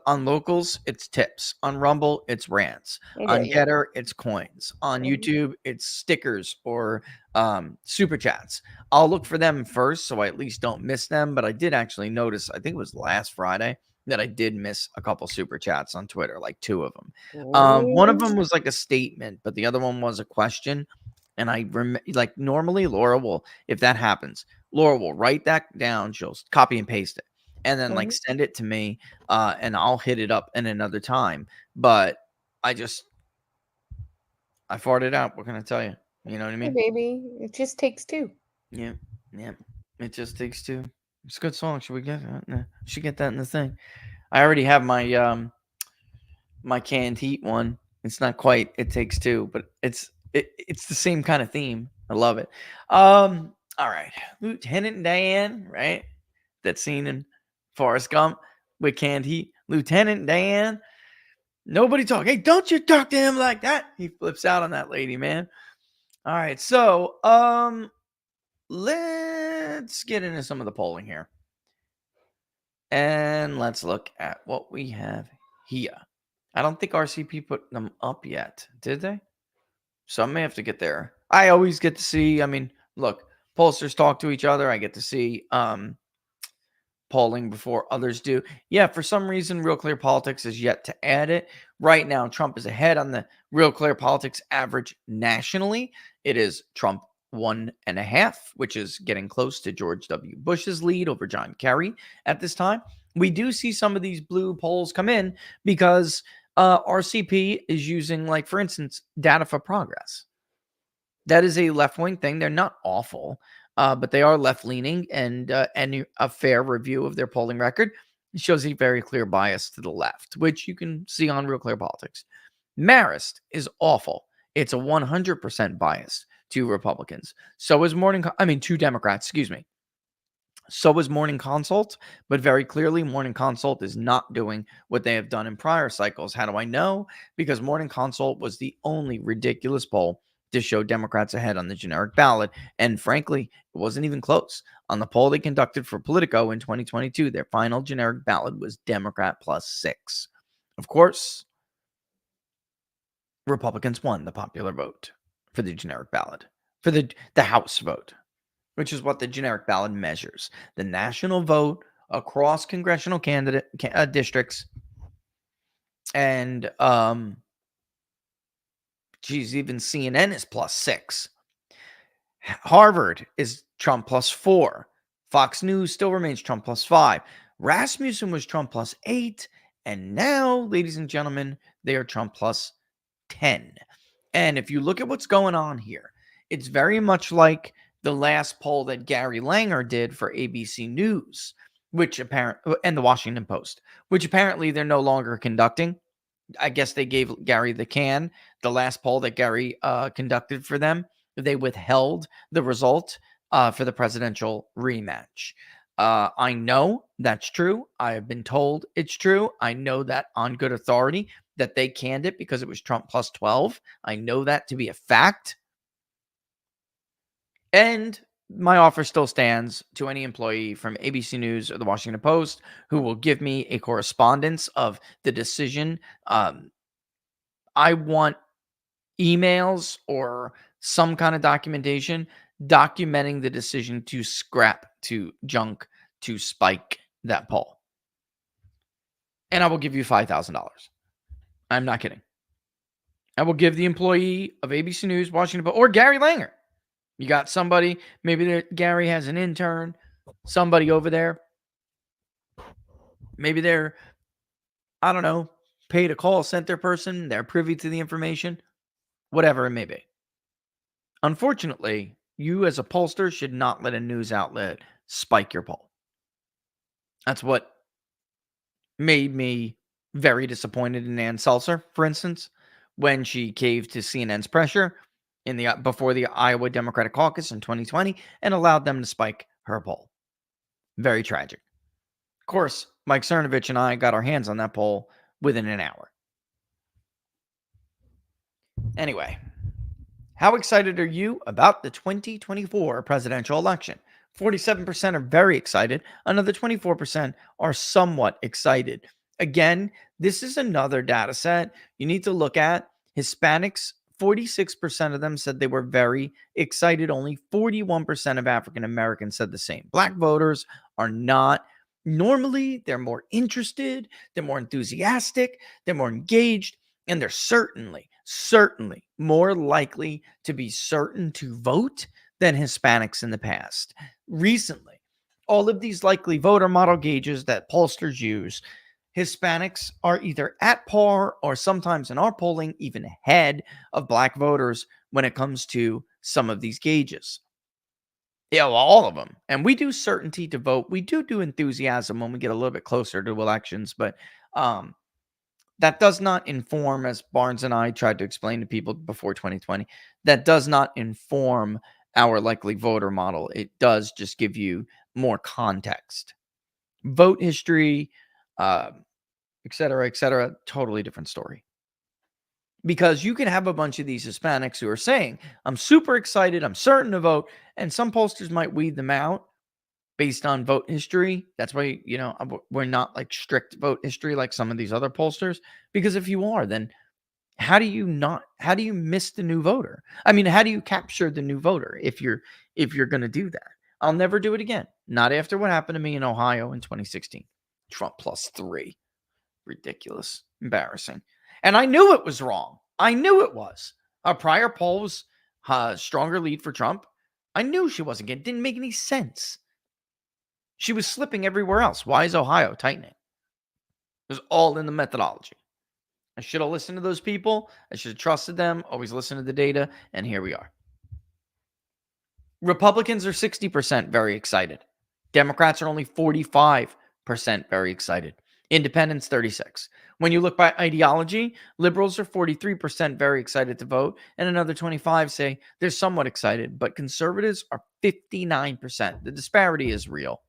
on locals, it's tips. On Rumble, it's rants. Yeah, On yeah. Getter, it's coins. On Mhm, YouTube, it's stickers or super chats. I'll look for them first so I at least don't miss them. But I did actually notice, I think it was last Friday, that I did miss a couple super chats on Twitter, like 2 of them. One of them mhm, was like a statement, but the other one was a question. And like normally Laura will, if that happens, Laura will write that down. She'll copy and paste it and then like mhm. send it to me, and I'll hit it up in another time. But I just I farted out. What can I tell you? You know what I Hey, mean? baby, it just takes two. Yeah, yeah. It just takes two. It's a good song. Should we get that? No, should get that in the thing. I already have my canned heat one. It's not quite It Takes Two, but it's the same kind of theme. I love it. All right. Lieutenant Dan, right? That scene in Forrest Gump with canned heat. Lieutenant Dan. Nobody talk. Hey, don't you talk to him like that. He flips out on that lady, man. All right. So, let's get into some of the polling here. And let's look at what we have here. I don't think RCP put them up yet, did they? So I may have to get there. I always get to see, I mean, look, pollsters talk to each other. I get to see polling before others do. Yeah, for some reason, Real Clear Politics is yet to add it. Right now, Trump is ahead on the Real Clear Politics average nationally. It is Trump 1.5, which is getting close to George W. Bush's lead over John Kerry at this time. We do see some of these blue polls come in because RCP is using, like, for instance, Data for Progress. That is a left wing thing. They're not awful, but they are left leaning, and a fair review of their polling record shows a very clear bias to the left, which you can see on Real Clear Politics. Marist is awful. It's a 100% bias to Republicans. So is to Democrats, excuse me. So is Morning Consult, but very clearly, Morning Consult is not doing what they have done in prior cycles. How do I know? Because Morning Consult was the only ridiculous poll to show Democrats ahead on the generic ballot. And frankly, it wasn't even close. On the poll they conducted for Politico in 2022, their final generic ballot was Democrat +6. Of course, Republicans won the popular vote for the generic ballot, for the House vote, which is what the generic ballot measures. The national vote across congressional districts, and even CNN is +6. Harvard is Trump +4. Fox News still remains Trump +5. Rasmussen was Trump +8, and now, ladies and gentlemen, they are Trump +10. And if you look at what's going on here, it's very much like the last poll that Gary Langer did for ABC News, and the Washington Post, which apparently they're no longer conducting. I guess they gave Gary the last poll that Gary conducted for them. They withheld the result for the presidential rematch. I know that's true. I have been told it's true. I know that on good authority that they canned it because it was Trump +12. I know that to be a fact. And my offer still stands to any employee from ABC News or the Washington Post who will give me a correspondence of the decision. I want emails or some kind of documentation documenting the decision to scrap, to junk, to spike that poll. And I will give you $5,000. I'm not kidding. I will give the employee of ABC News, Washington Post, or Gary Langer. You got somebody, maybe Gary has an intern, somebody over there. Maybe they're, I don't know, paid a call center person. They're privy to the information, whatever it may be. Unfortunately, you as a pollster should not let a news outlet spike your poll. That's what made me very disappointed in Ann Seltzer, for instance, when she caved to CNN's pressure before the Iowa Democratic Caucus in 2020 and allowed them to spike her poll. Very tragic. Of course, Mike Cernovich and I got our hands on that poll within an hour. Anyway, how excited are you about the 2024 presidential election? 47% are very excited. Another 24% are somewhat excited. Again, this is another data set you need to look at. Hispanics, 46% of them said they were very excited. Only 41% of African Americans said the same. Black voters are not. Normally, they're more interested, they're more enthusiastic, they're more engaged, and they're certainly more likely to be certain to vote than Hispanics in the past. Recently, all of these likely voter model gauges that pollsters use, Hispanics are either at par or sometimes in our polling even ahead of Black voters when it comes to some of these gauges. Yeah, well, all of them. And we do certainty to vote. We do enthusiasm when we get a little bit closer to elections, but that does not inform, as Barnes and I tried to explain to people before 2020, that does not inform our likely voter model. It does just give you more context. Vote history, et cetera, totally different story. Because you can have a bunch of these Hispanics who are saying, I'm super excited, I'm certain to vote, and some pollsters might weed them out based on vote history. That's why, we're not like strict vote history like some of these other pollsters. Because if you are, then how do you miss the new voter? I mean, how do you capture the new voter if you're going to do that? I'll never do it again. Not after what happened to me in Ohio in 2016. Trump +3. Ridiculous. Embarrassing. And I knew it was wrong. I knew it was. Our prior poll was stronger lead for Trump. I knew she wasn't getting it. Didn't make any sense. She was slipping everywhere else. Why is Ohio tightening? It was all in the methodology. I should have listened to those people. I should have trusted them, always listen to the data, and here we are. Republicans are 60% very excited. Democrats are only 45% very excited. Independents, 36%. When you look by ideology, liberals are 43% very excited to vote, and another 25% say they're somewhat excited, but conservatives are 59%. The disparity is real.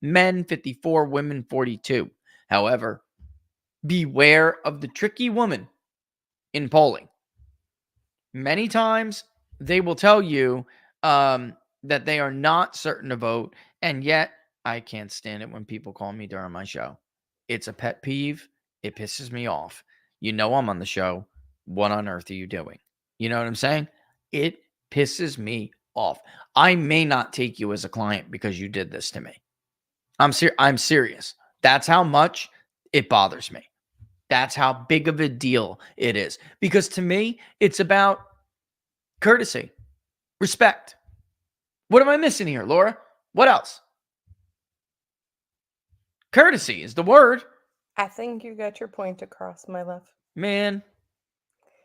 Men, 54%, women, 42%. However, beware of the tricky woman in polling. Many times they will tell you that they are not certain to vote, and yet I can't stand it when people call me during my show. It's a pet peeve. It pisses me off. You know I'm on the show. What on earth are you doing? You know what I'm saying? It pisses me off. I may not take you as a client because you did this to me. I'm serious. That's how much it bothers me. That's how big of a deal it is. Because to me, it's about courtesy, respect. What am I missing here, Laura? What else? Courtesy is the word. I think you got your point across, my love. Man,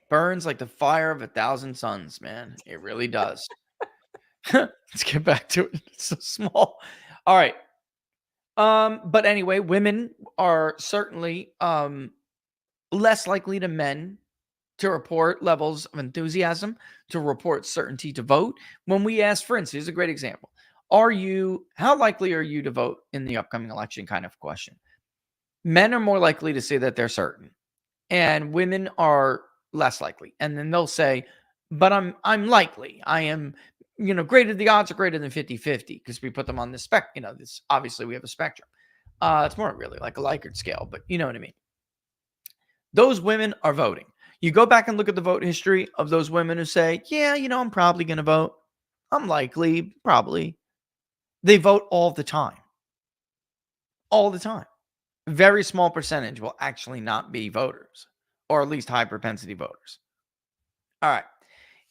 burns like the fire of 1,000 suns, man. It really does. Let's get back to it. It's so small. All right. But anyway, women are certainly less likely than men to report levels of enthusiasm, to report certainty to vote. When we ask, for instance, here's a great example. How likely are you to vote in the upcoming election kind of question? Men are more likely to say that they're certain, and women are less likely. And then they'll say, but I'm likely. I am, the odds are greater than 50-50 because we put them on the this, obviously we have a spectrum. It's more really like a Likert scale, but you know what I mean. Those women are voting. You go back and look at the vote history of those women who say, yeah, I'm probably going to vote. I'm likely, probably. They vote all the time. All the time. Very small percentage will actually not be voters, or at least high propensity voters. All right.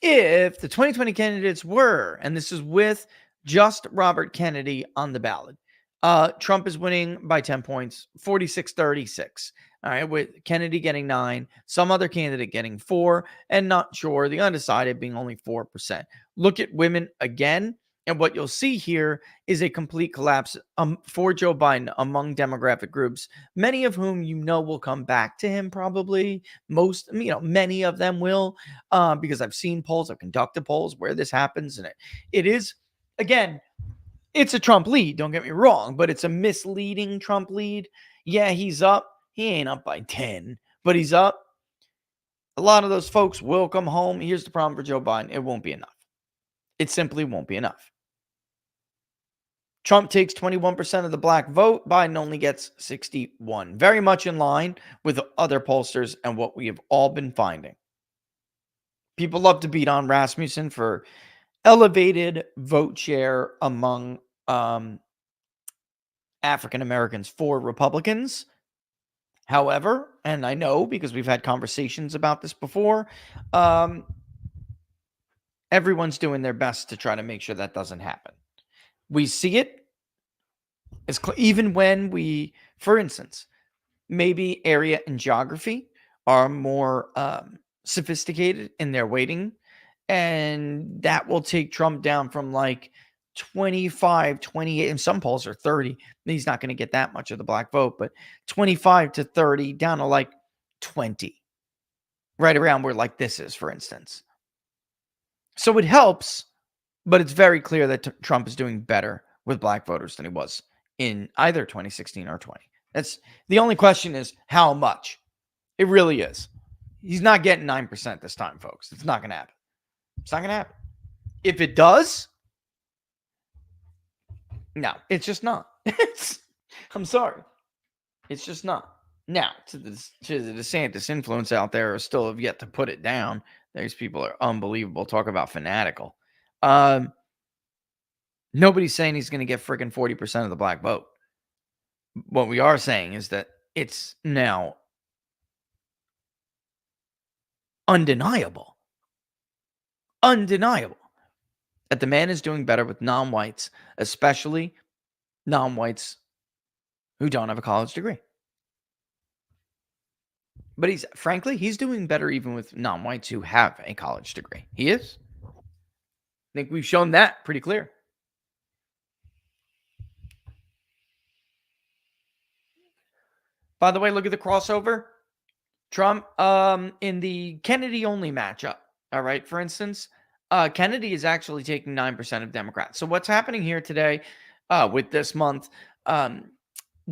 If the 2020 candidates were, and this is with just Robert Kennedy on the ballot, Trump is winning by 10 points, 46-36. All right, with Kennedy getting 9, some other candidate getting 4, and not sure, the undecided being only 4%. Look at women again, and what you'll see here is a complete collapse for Joe Biden among demographic groups, many of whom will come back to him probably. Many of them will, because I've seen polls, I've conducted polls where this happens, and it is, again, it's a Trump lead, don't get me wrong, but it's a misleading Trump lead. Yeah, he's up. He ain't up by 10, but he's up. A lot of those folks will come home. Here's the problem for Joe Biden. It won't be enough. It simply won't be enough. Trump takes 21% of the black vote. Biden only gets 61. Very much in line with other pollsters and what we have all been finding. People love to beat on Rasmussen for elevated vote share among African Americans for Republicans. However, and I know because we've had conversations about this before, everyone's doing their best to try to make sure that doesn't happen. We see it even when we, for instance, maybe area and geography are more sophisticated in their weighting, and that will take Trump down from like 25, 28, and some polls are 30. He's not going to get that much of the black vote, but 25 to 30 down to like 20, right around where like this is, for instance. So it helps, but it's very clear that Trump is doing better with black voters than he was in either 2016 or 20. That's the only question is how much. It really is. He's not getting 9% this time, folks. It's not going to happen. It's not going to happen. If it does, no, it's just not. I'm sorry. It's just not. Now, to the DeSantis influence out there, still have yet to put it down. These people are unbelievable. Talk about fanatical. Nobody's saying he's going to get freaking 40% of the black vote. What we are saying is that it's now undeniable that the man is doing better with non-whites, especially non-whites who don't have a college degree. But he's doing better even with non-whites who have a college degree. He is. I think we've shown that pretty clear. By the way, look at the crossover. Trump in the Kennedy only matchup. All right, for instance, Kennedy is actually taking 9% of Democrats. So what's happening here today with this month,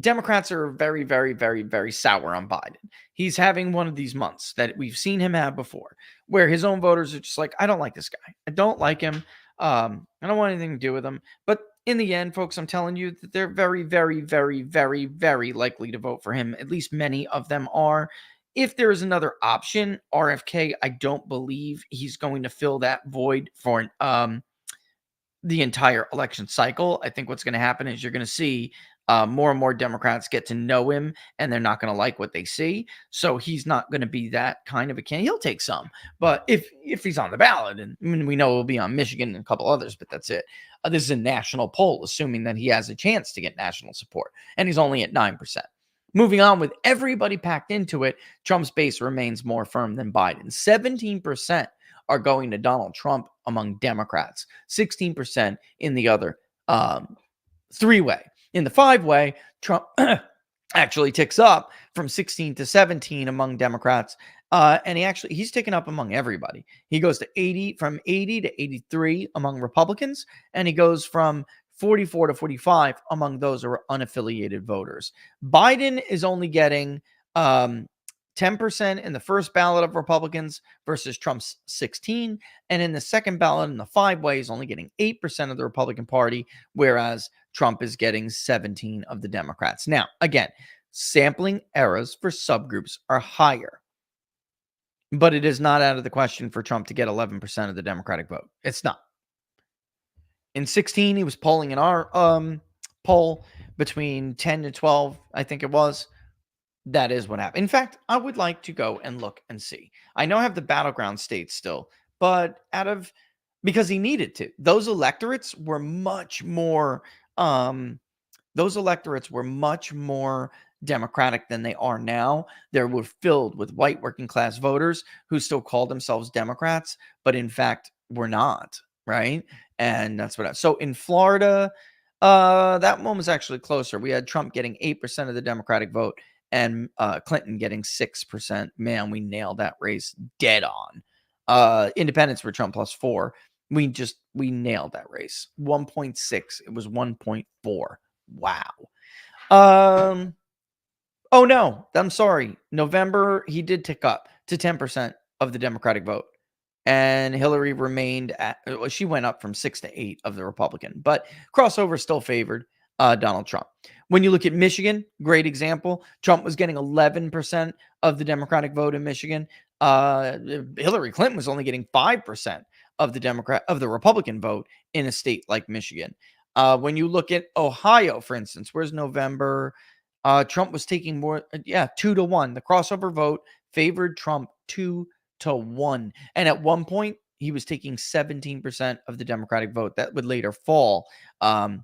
Democrats are very, very, very, very sour on Biden. He's having one of these months that we've seen him have before, where his own voters are just like, I don't like this guy. I don't like him. I don't want anything to do with him. But in the end, folks, I'm telling you that they're very, very, very, very, very likely to vote for him. At least many of them are. If there is another option, RFK, I don't believe he's going to fill that void for the entire election cycle. I think what's going to happen is you're going to see more and more Democrats get to know him, and they're not going to like what they see. So he's not going to be that kind of a candidate. He'll take some, but if he's on the ballot, and I mean, we know he'll be on Michigan and a couple others, but that's it. This is a national poll, assuming that he has a chance to get national support, and he's only at 9%. Moving on with everybody packed into it, Trump's base remains more firm than Biden. 17% are going to Donald Trump among Democrats, 16% in the other three-way. In the five-way, Trump actually ticks up from 16 to 17 among Democrats, and he's ticking up among everybody. He goes to from 80 to 83 among Republicans, and he goes from 44 to 45 among those who are unaffiliated voters. Biden is only getting 10% in the first ballot of Republicans versus Trump's 16. And in the second ballot in the five-way, he's only getting 8% of the Republican Party, whereas Trump is getting 17 of the Democrats. Now, again, sampling errors for subgroups are higher, but it is not out of the question for Trump to get 11% of the Democratic vote. It's not. In 16, he was polling in our poll between 10 to 12, I think it was. That is what happened. In fact, I would like to go and look and see. I know I have the battleground states still, but because he needed to. Those electorates were much more Democratic than they are now. They were filled with white working class voters who still called themselves Democrats, but in fact were not, right? And that's so in Florida, that one was actually closer. We had Trump getting 8% of the Democratic vote and Clinton getting 6%. Man, we nailed that race dead on. Independents were Trump plus 4. We nailed that race. 1.6. It was 1.4. Wow. Oh no, I'm sorry. November, he did tick up to 10% of the Democratic vote. and Hillary remained at, she went up from 6 to 8 of the Republican, but crossover still favored Donald Trump. When you look at Michigan, great example. Trump was getting 11% of the Democratic vote in Michigan. Hillary Clinton was only getting 5% of the Republican vote in a state like Michigan. When you look at Ohio, for instance, where's November? Trump was taking more, 2-1. The crossover vote favored Trump 2-1. And at one point, he was taking 17% of the Democratic vote. That would later fall to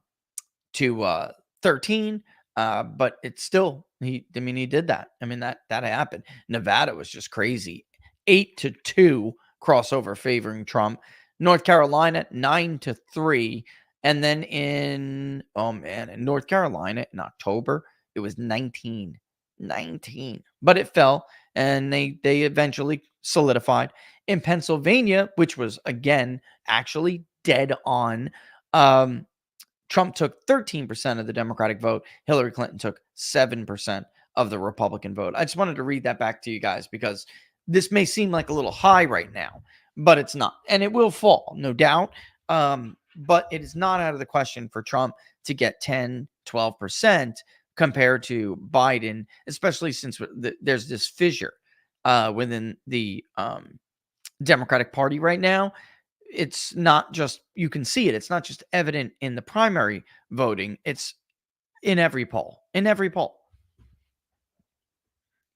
13. But it's still, he did that. That happened. Nevada was just crazy. 8-2 crossover favoring Trump. North Carolina, 9-3. And then in North Carolina in October, it was 19. But it fell, and they eventually solidified. In Pennsylvania, which was, again, actually dead on, Trump took 13% of the Democratic vote. Hillary Clinton took 7% of the Republican vote. I just wanted to read that back to you guys because this may seem like a little high right now, but it's not. And it will fall, no doubt. But it is not out of the question for Trump to get 10, 12% compared to Biden, especially since there's this fissure within the Democratic Party right now. It's not just, you can see it. It's not just evident in the primary voting. It's in every poll,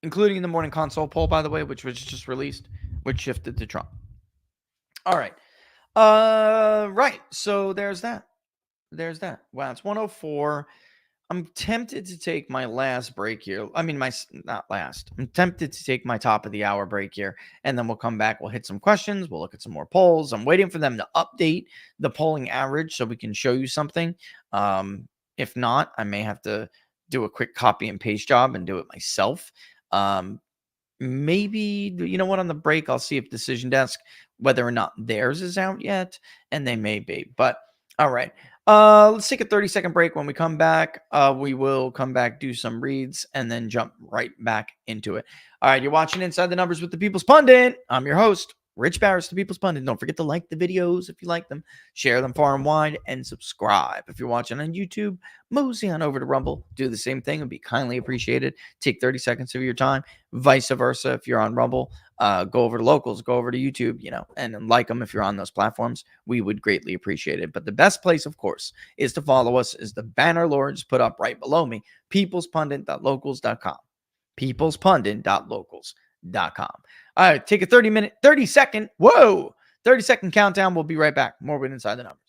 including the morning consult poll, by the way, which was just released, which shifted to Trump. All right. Right. So there's that. Wow, it's 104. I'm tempted to take my last break here. Not last. I'm tempted to take my top of the hour break here, and then we'll come back. We'll hit some questions. We'll look at some more polls. I'm waiting for them to update the polling average so we can show you something. If not, I may have to do a quick copy and paste job and do it myself. Maybe, on the break, I'll see if Decision Desk, whether or not theirs is out yet, and they may be. But all right. Let's take a 30-second break. When we come back, we will come back, do some reads, and then jump right back into it. All right, you're watching Inside the Numbers with the People's Pundit. I'm your host, Rich Barris, the People's Pundit. Don't forget to like the videos if you like them, share them far and wide, and subscribe. If you're watching on YouTube, mosey on over to Rumble. Do the same thing. It would be kindly appreciated. Take 30 seconds of your time. Vice versa, if you're on Rumble, go over to Locals, go over to YouTube, and like them if you're on those platforms. We would greatly appreciate it. But the best place, of course, is to follow us is the banner Lords put up right below me, peoplespundit.locals.com. peoplespundit.locals.com. All right, take a 30-second countdown. We'll be right back. More with Inside the Numbers.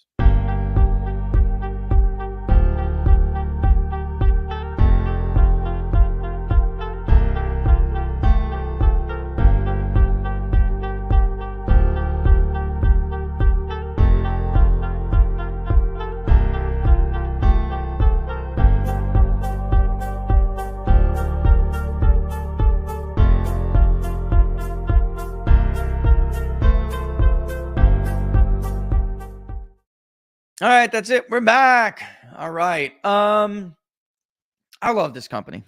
All right, that's it. We're back. All right. I love this company.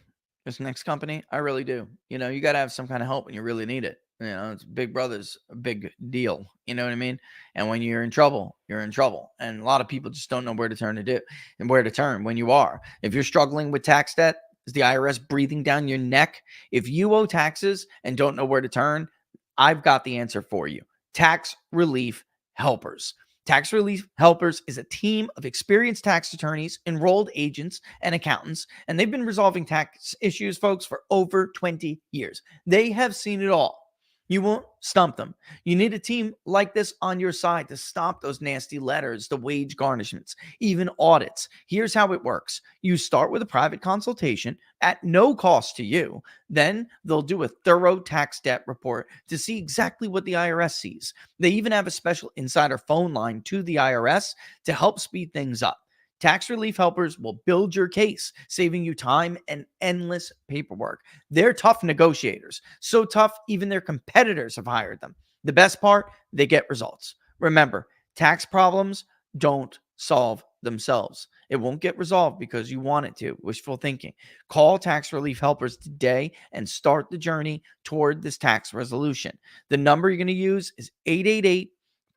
This next company, I really do. You got to have some kind of help when you really need it. It's Big Brother's a big deal. You know what I mean? And when you're in trouble, you're in trouble. And a lot of people just don't know where to turn when you are. If you're struggling with tax debt, is the IRS breathing down your neck? If you owe taxes and don't know where to turn, I've got the answer for you. Tax Relief Helpers. Tax Relief Helpers is a team of experienced tax attorneys, enrolled agents, and accountants, and they've been resolving tax issues, folks, for over 20 years. They have seen it all. You won't stump them. You need a team like this on your side to stop those nasty letters, the wage garnishments, even audits. Here's how it works. You start with a private consultation at no cost to you. Then they'll do a thorough tax debt report to see exactly what the IRS sees. They even have a special insider phone line to the IRS to help speed things up. Tax Relief Helpers will build your case, saving you time and endless paperwork. They're tough negotiators. So tough, even their competitors have hired them. The best part, they get results. Remember, tax problems don't solve themselves. It won't get resolved because you want it to. Wishful thinking. Call tax relief helpers today and start the journey toward this tax resolution. The number you're going to use is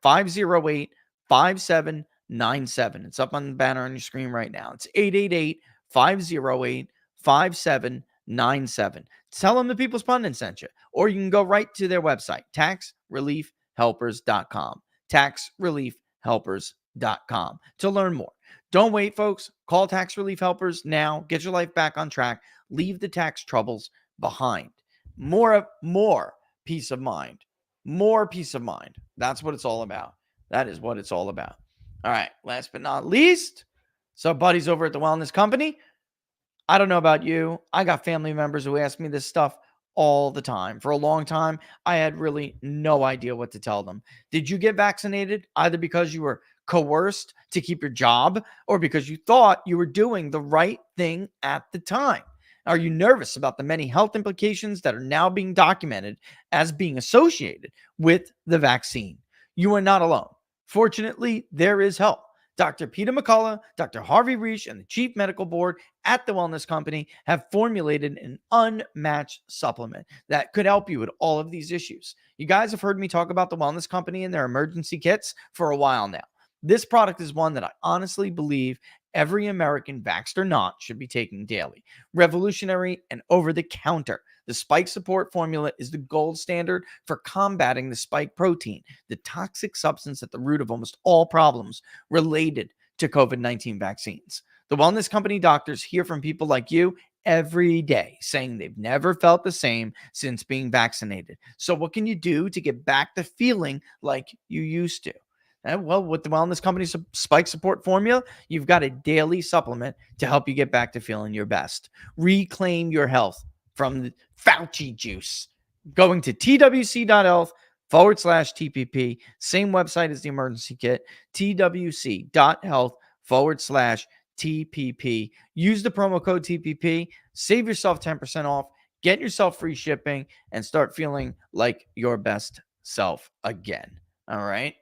888-508-5797. It's up on the banner on your screen right now. It's 888-508-5797. Tell them the People's Pundit sent you. Or you can go right to their website, taxreliefhelpers.com. Taxreliefhelpers.com to learn more. Don't wait, folks. Call Tax Relief Helpers now. Get your life back on track. Leave the tax troubles behind. More peace of mind. More peace of mind. That's what it's all about. That is what it's all about. All right. Last but not least, so buddies over at the Wellness Company. I don't know about you. I got family members who ask me this stuff all the time. For a long time, I had really no idea what to tell them. Did you get vaccinated either because you were coerced to keep your job or because you thought you were doing the right thing at the time? Are you nervous about the many health implications that are now being documented as being associated with the vaccine? You are not alone. Fortunately, there is help. Dr. Peter McCullough, Dr. Harvey Reich, and the Chief Medical Board at the Wellness Company have formulated an unmatched supplement that could help you with all of these issues. You guys have heard me talk about the Wellness Company and their emergency kits for a while now. This product is one that I honestly believe every American, vaxxed or not, should be taking daily. Revolutionary and over-the-counter. The spike support formula is the gold standard for combating the spike protein, the toxic substance at the root of almost all problems related to COVID-19 vaccines. The Wellness Company doctors hear from people like you every day saying they've never felt the same since being vaccinated. So what can you do to get back to feeling like you used to? Well, with the Wellness Company's spike support formula, you've got a daily supplement to help you get back to feeling your best. Reclaim your health from the Fauci juice. Going to twc.health/TPP. Same website as the emergency kit, twc.health/TPP. Use the promo code TPP. Save yourself 10% off. Get yourself free shipping and start feeling like your best self again. All right.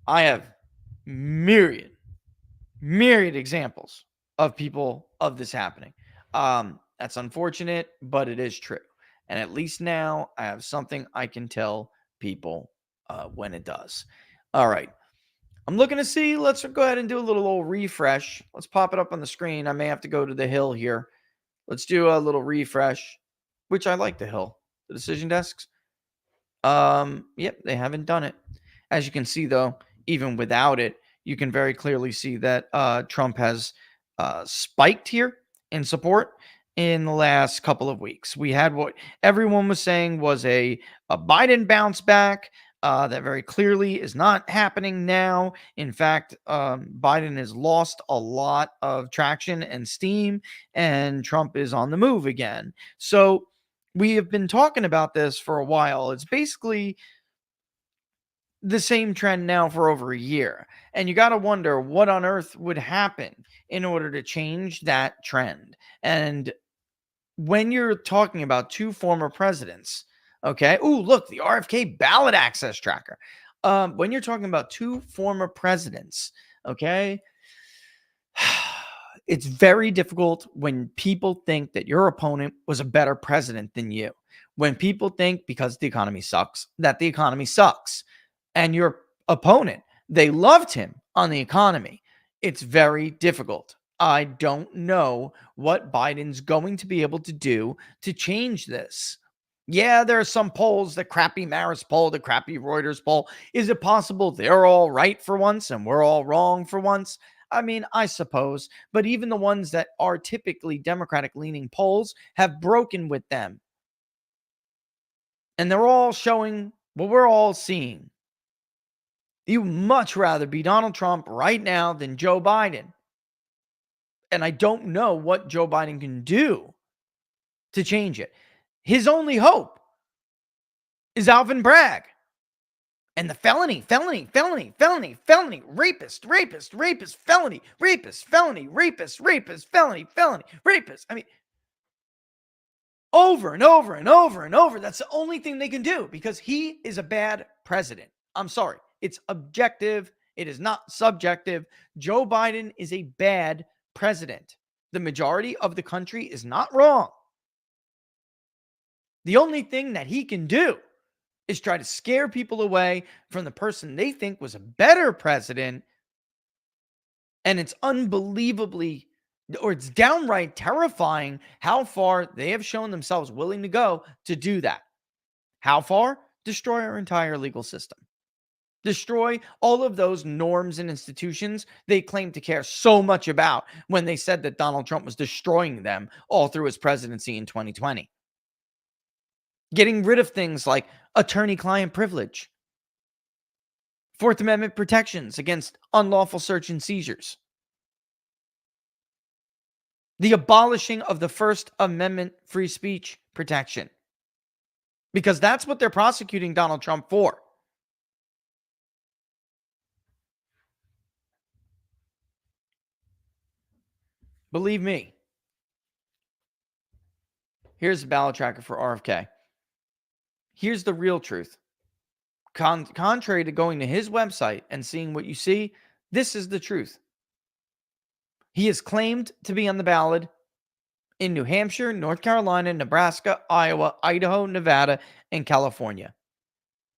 I have myriad examples of people of this happening. That's unfortunate, but it is true. And at least now I have something I can tell people when it does. All right. I'm looking to see. Let's go ahead and do a little old refresh. Let's pop it up on the screen. I may have to go to the Hill here. Let's do a little refresh, which I like the Hill. The decision desks. Yep, they haven't done it. As you can see, though, even without it, you can very clearly see that Trump has spiked here in support in the last couple of weeks. We had what everyone was saying was a Biden bounce back. That very clearly is not happening now. In fact, Biden has lost a lot of traction and steam, and Trump is on the move again. So we have been talking about this for a while. It's basically the same trend now for over a year. And you got to wonder what on earth would happen in order to change that trend. And when you're talking about two former presidents, okay? Ooh, look, the RFK ballot access tracker. When you're talking about two former presidents, okay? It's very difficult when people think that your opponent was a better president than you. When people think because the economy sucks, that the economy sucks. And your opponent, they loved him on the economy. It's very difficult. I don't know what Biden's going to be able to do to change this. Yeah, there are some polls, the crappy Marist poll, the crappy Reuters poll. Is it possible they're all right for once and we're all wrong for once? I mean, I suppose. But even the ones that are typically Democratic-leaning polls have broken with them. And they're all showing what we're all seeing. You much rather be Donald Trump right now than Joe Biden. And I don't know what Joe Biden can do to change it. His only hope is Alvin Bragg. And the felony, rapist, felony, rapist. I mean, over and over and over and over. That's the only thing they can do because he is a bad president. I'm sorry. It's objective It is not subjective. Joe Biden is a bad president. The majority of the country is not wrong. The only thing that he can do is try to scare people away from the person they think was a better president. And it's unbelievably, or it's downright terrifying how far they have shown themselves willing to go to do that. How far? Destroy our entire legal system. Destroy all of those norms and institutions they claim to care so much about when they said that Donald Trump was destroying them all through his presidency in 2020. Getting rid of things like attorney-client privilege, Fourth Amendment protections against unlawful search and seizures, the abolishing of the First Amendment free speech protection, because that's what they're prosecuting Donald Trump for. Believe me. Here's the ballot tracker for RFK. Here's the real truth. Contrary to going to his website and seeing what you see, this is the truth. He is claimed to be on the ballot in New Hampshire, North Carolina, Nebraska, Iowa, Idaho, Nevada, and California.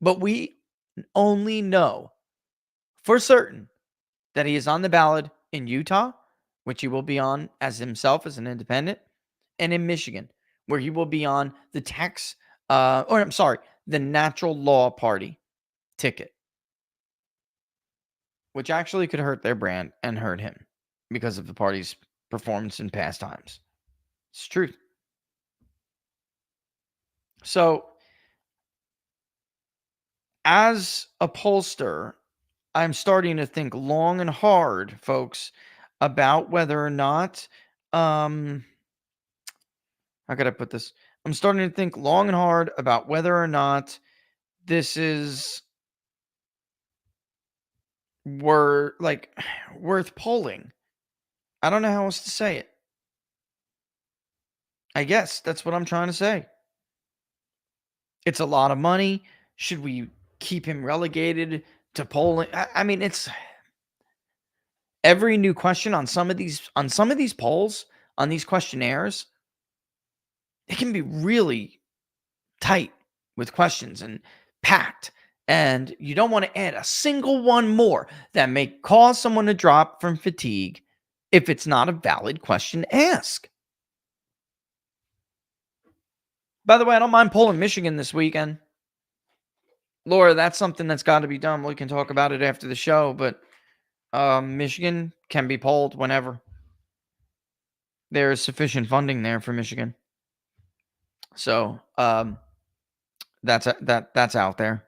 But we only know for certain that he is on the ballot in Utah, which he will be on as himself as an independent, and in Michigan, where he will be on the the Natural Law Party ticket, which actually could hurt their brand and hurt him because of the party's performance in past times. It's truth. So, as a pollster, I'm starting to think long and hard, folks, about whether or not, how could I put this? I'm starting to think long and hard about whether or not this is worth polling. I don't know how else to say it. I guess that's what I'm trying to say. It's a lot of money. Should we keep him relegated to polling? I mean, it's every new question on some of these polls, on these questionnaires. It can be really tight with questions and packed. And you don't want to add a single one more that may cause someone to drop from fatigue if it's not a valid question to ask. By the way, I don't mind polling Michigan this weekend. Laura, that's something that's got to be done. We can talk about it after the show, but Michigan can be polled whenever. There is sufficient funding there for Michigan. So that's out there.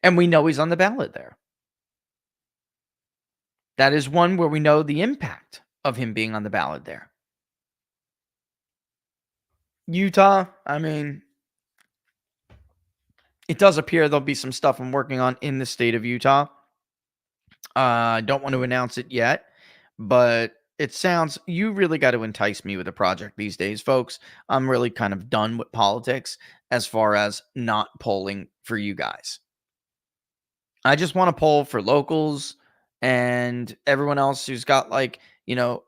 And we know he's on the ballot there. That is one where we know the impact of him being on the ballot there. Utah, I mean, it does appear there'll be some stuff I'm working on in the state of Utah. I don't want to announce it yet, but it sounds, you really got to entice me with a project these days, folks. I'm really kind of done with politics as far as not polling for you guys. I just want to poll for locals and everyone else who's got a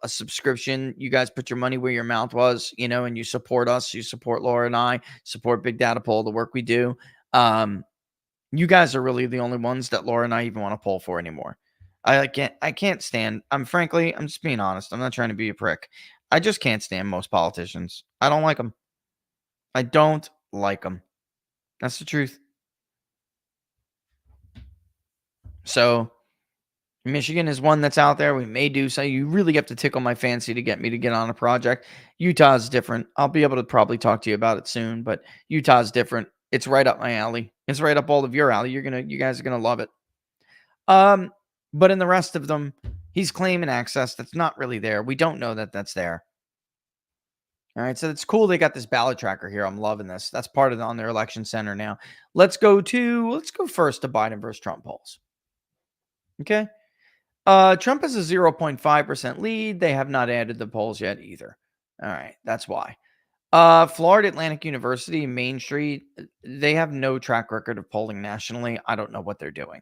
subscription. You guys put your money where your mouth was, and you support us. You support Laura and I, support Big Data Poll, the work we do. You guys are really the only ones that Laura and I even want to poll for anymore. I can't stand. I'm just being honest. I'm not trying to be a prick. I just can't stand most politicians. I don't like them. I don't like them. That's the truth. So Michigan is one that's out there. We may do so. You really have to tickle my fancy to get me to get on a project. Utah is different. I'll be able to probably talk to you about it soon, but Utah is different. It's right up my alley. It's right up all of your alley. You guys are gonna love it. But in the rest of them, he's claiming access that's not really there. We don't know that that's there. All right, so it's cool they got this ballot tracker here. I'm loving this. That's part of on their election center now. Let's go first to Biden versus Trump polls. Okay. Trump has a 0.5% lead. They have not added the polls yet either. All right, that's why. Florida Atlantic University, Main Street, they have no track record of polling nationally. I don't know what they're doing.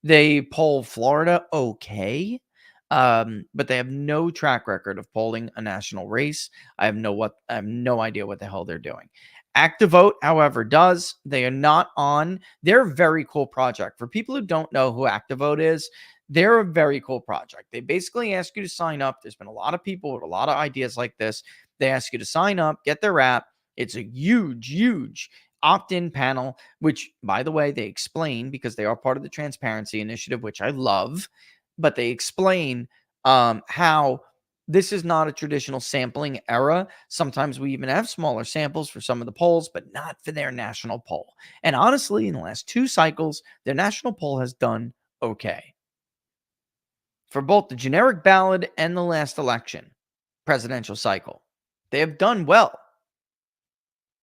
They poll Florida okay, but they have no track record of polling a national race. I have no idea what the hell they're doing. ActiVote, however, does. They are not on. They're a very cool project. For people who don't know who ActiVote is, they're a very cool project. They basically ask you to sign up. There's been a lot of people with a lot of ideas like this. They ask you to sign up, get their app. It's a huge, huge opt-in panel, which, by the way, they explain because they are part of the transparency initiative, which I love, but they explain how this is not a traditional sampling era. Sometimes we even have smaller samples for some of the polls, but not for their national poll. And honestly, in the last 2 cycles, their national poll has done okay. For both the generic ballot and the last election, presidential cycle, they have done well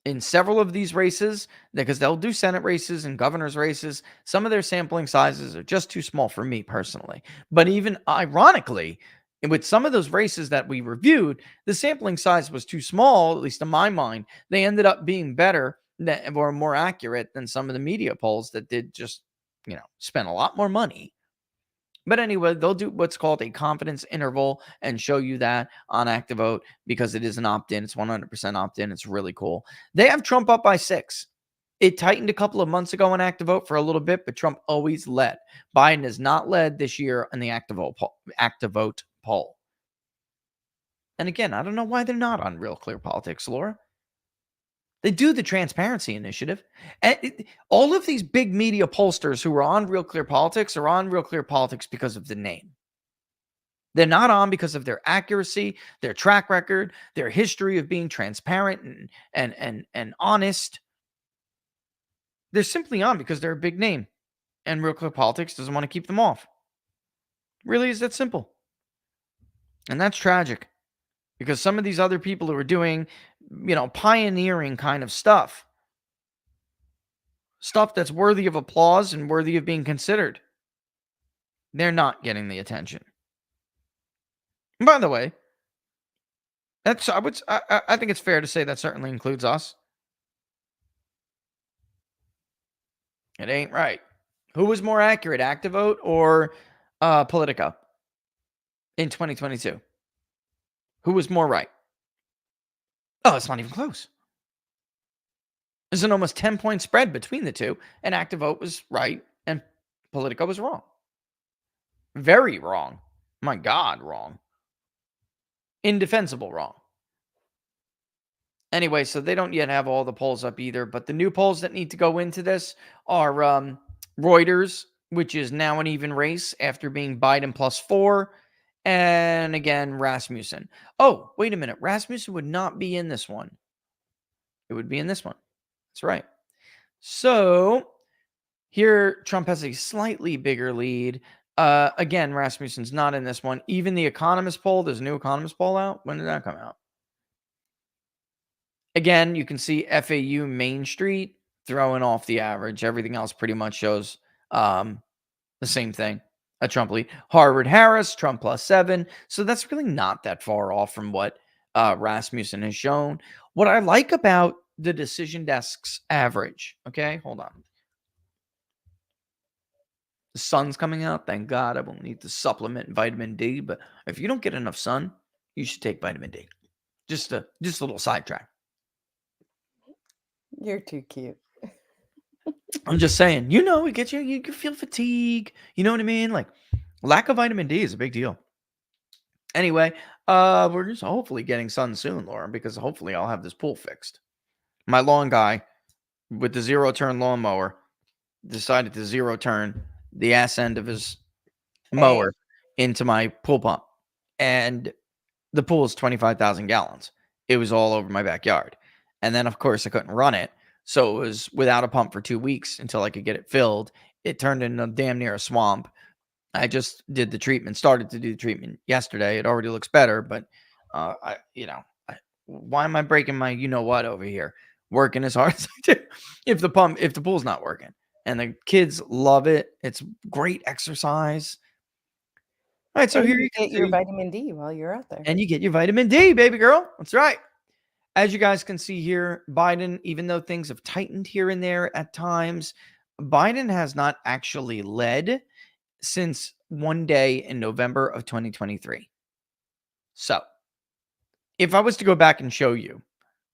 in several of these races, because they'll do Senate races and governor's races. Some of their sampling sizes are just too small for me personally. But even ironically, with some of those races that we reviewed, the sampling size was too small, at least in my mind. They ended up being better or more accurate than some of the media polls that did just, spend a lot more money. But anyway, they'll do what's called a confidence interval and show you that on ActiVote because it is an opt-in. It's 100% opt-in. It's really cool. They have Trump up by 6. It tightened a couple of months ago on ActiVote for a little bit, but Trump always led. Biden has not led this year in the ActiVote poll. And again, I don't know why they're not on Real Clear Politics, Laura. They do the transparency initiative. And all of these big media pollsters who are on Real Clear Politics are on Real Clear Politics because of the name. They're not on because of their accuracy, their track record, their history of being transparent and honest. They're simply on because they're a big name. And Real Clear Politics doesn't want to keep them off. Really is that simple. And that's tragic. Because some of these other people who are doing, pioneering kind of stuff that's worthy of applause and worthy of being considered, they're not getting the attention. And by the way, I think it's fair to say that certainly includes us. It ain't right. Who was more accurate, ActiVote or Politico in 2022? Who was more right? Oh, it's not even close. There's an almost 10-point spread between the two, and ActiVote was right and Politico was wrong. Very wrong. My God, wrong. Indefensible wrong. Anyway, so they don't yet have all the polls up either, but the new polls that need to go into this are Reuters, which is now an even race after being Biden +4, and again, Rasmussen. Oh, wait a minute. Rasmussen would not be in this one. It would be in this one. That's right. So here, Trump has a slightly bigger lead. Again, Rasmussen's not in this one. Even the Economist poll, there's a new Economist poll out. When did that come out? Again, you can see FAU Main Street throwing off the average. Everything else pretty much shows the same thing. A Trump lead. Harvard Harris, Trump +7. So that's really not that far off from what Rasmussen has shown. What I like about the Decision Desk's average, okay, hold on. The sun's coming out. Thank God I won't need to supplement vitamin D. But if you don't get enough sun, you should take vitamin D. Just a little sidetrack. You're too cute. I'm just saying, it gets you, you can feel fatigue. You know what I mean? Like lack of vitamin D is a big deal. Anyway, we're just hopefully getting sun soon, Laura, because hopefully I'll have this pool fixed. My lawn guy with the 0-turn lawnmower decided to 0-turn the ass end of his mower into my pool pump. And the pool is 25,000 gallons. It was all over my backyard. And then, of course, I couldn't run it. So it was without a pump for 2 weeks until I could get it filled. It turned into damn near a swamp. I just started to do the treatment yesterday. It already looks better, but why am I breaking my you-know-what over here? Working as hard as I do if the pool's not working. And the kids love it. It's great exercise. All right, so here you get your vitamin D while you're out there. And you get your vitamin D, baby girl. That's right. As you guys can see here, Biden, even though things have tightened here and there at times, Biden has not actually led since one day in November of 2023. So, if I was to go back and show you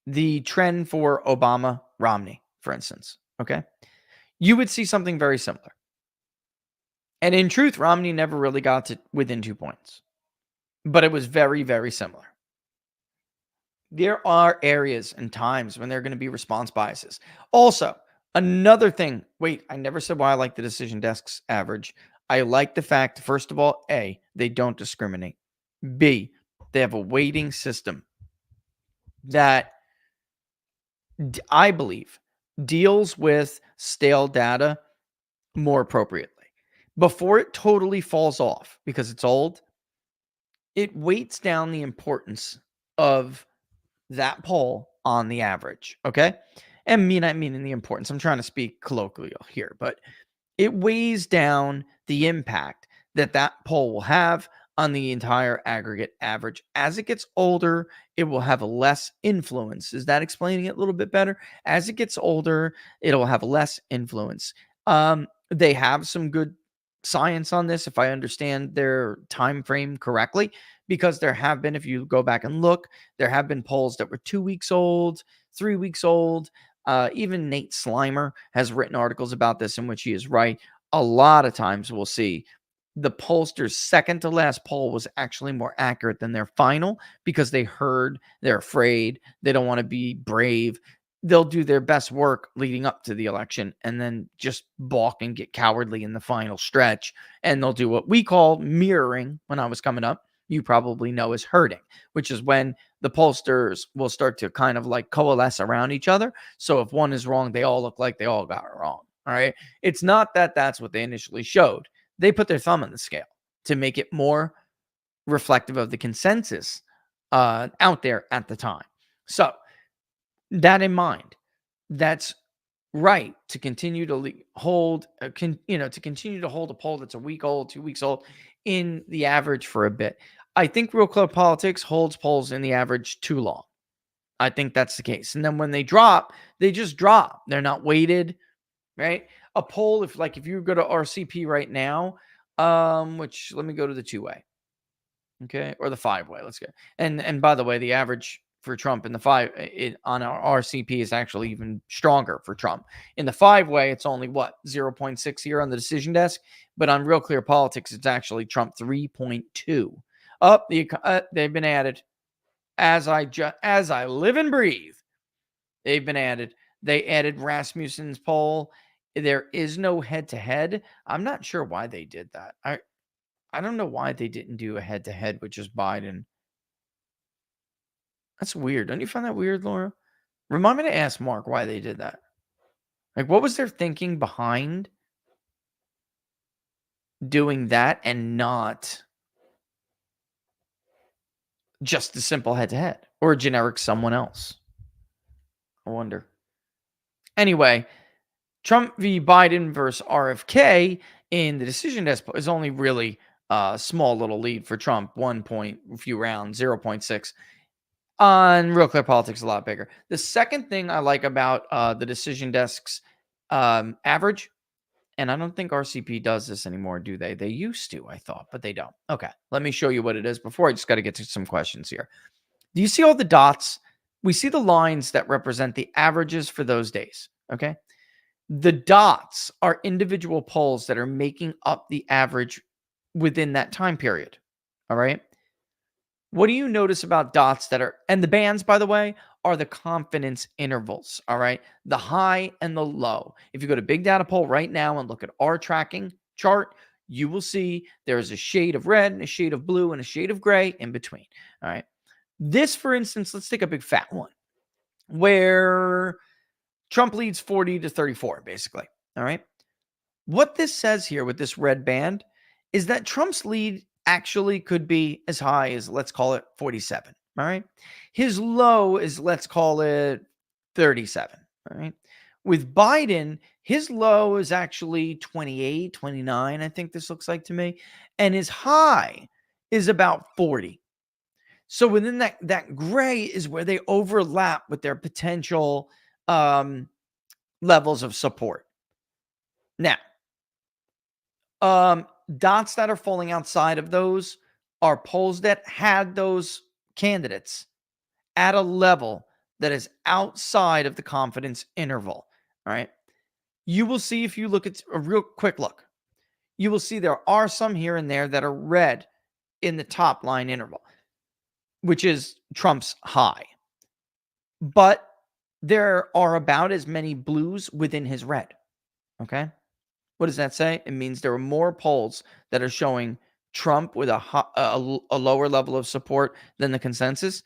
the trend for Obama Romney, for instance, okay, you would see something very similar. And in truth, Romney never really got to within 2 points, but it was very, very similar. There are areas and times when there are going to be response biases. Also, another thing, wait, I never said why I like the decision desk's average. I like the fact, first of all, A, they don't discriminate. B, they have a weighting system that I believe deals with stale data more appropriately. Before it totally falls off because it's old, it weights down the importance of that poll on the average. Okay. And I mean the importance. I'm trying to speak colloquial here, but it weighs down the impact that that poll will have on the entire aggregate average. As it gets older, it will have less influence. Is that explaining it a little bit better? As it gets older, it'll have less influence. They have some good science on this, if I understand their time frame correctly, because there have been, if you go back and look, there have been polls that were 2 weeks old, 3 weeks old. Even Nate Slimer has written articles about this in which he is right. A lot of times we'll see the pollster's second to last poll was actually more accurate than their final because they're afraid, they don't want to be brave. They'll do their best work leading up to the election and then just balk and get cowardly in the final stretch. And they'll do what we call mirroring when I was coming up. You probably know as herding, which is when the pollsters will start to kind of like coalesce around each other. So if one is wrong, they all look like they all got it wrong. All right. It's not that that's what they initially showed. They put their thumb on the scale to make it more reflective of the consensus out there at the time. So that in mind, that's right to continue to hold, to continue to hold a poll that's a week old, 2 weeks old in the average for a bit. I think Real Clear Politics holds polls in the average too long. I think that's the case. And then when they drop, they just drop. They're not weighted, right? A poll, if you go to RCP right now, which let me go to the 2-way, okay, or the 5-way. Let's go. And by the way, the average for Trump in the on our RCP is actually even stronger for Trump. In the 5-way, it's only 0.6 here on the decision desk, but on Real Clear Politics, it's actually Trump 3.2. Up, they've been added as I live and breathe. They've been added. They added Rasmussen's poll. There is no head-to-head. I'm not sure why they did that. I don't know why they didn't do a head-to-head with just Biden. That's weird. Don't you find that weird, Laura? Remind me to ask Mark why they did that. Like, what was their thinking behind doing that and not just a simple head-to-head or a generic someone else? I wonder. Anyway, Trump v. Biden versus RFK in the decision desk is only really a small little lead for Trump, 1 point, a few rounds, 0.6. On Real Clear Politics, a lot bigger. The second thing I like about the decision desk's average, and I don't think RCP does this anymore, do they? They used to, I thought, but they don't. Okay, let me show you what it is before I just got to get to some questions here. Do you see all the dots? We see the lines that represent the averages for those days, okay? The dots are individual polls that are making up the average within that time period, all right? What do you notice about dots and the bands, by the way, are the confidence intervals, all right? The high and the low. If you go to Big Data Poll right now and look at our tracking chart, you will see there's a shade of red and a shade of blue and a shade of gray in between, all right? This, for instance, let's take a big fat one where Trump leads 40-34, basically, all right? What this says here with this red band is that Trump's lead actually could be as high as, let's call it 47. All right. His low is, let's call it 37. All right. With Biden, his low is actually 28, 29. I think this looks like to me. And his high is about 40. So within that gray is where they overlap with their potential levels of support. Now, Dots that are falling outside of those are polls that had those candidates at a level that is outside of the confidence interval. All right. You will see, if you look at a real quick look, you will see there are some here and there that are red in the top line interval, which is Trump's high. But there are about as many blues within his red. Okay. What does that say? It means there are more polls that are showing Trump with a lower level of support than the consensus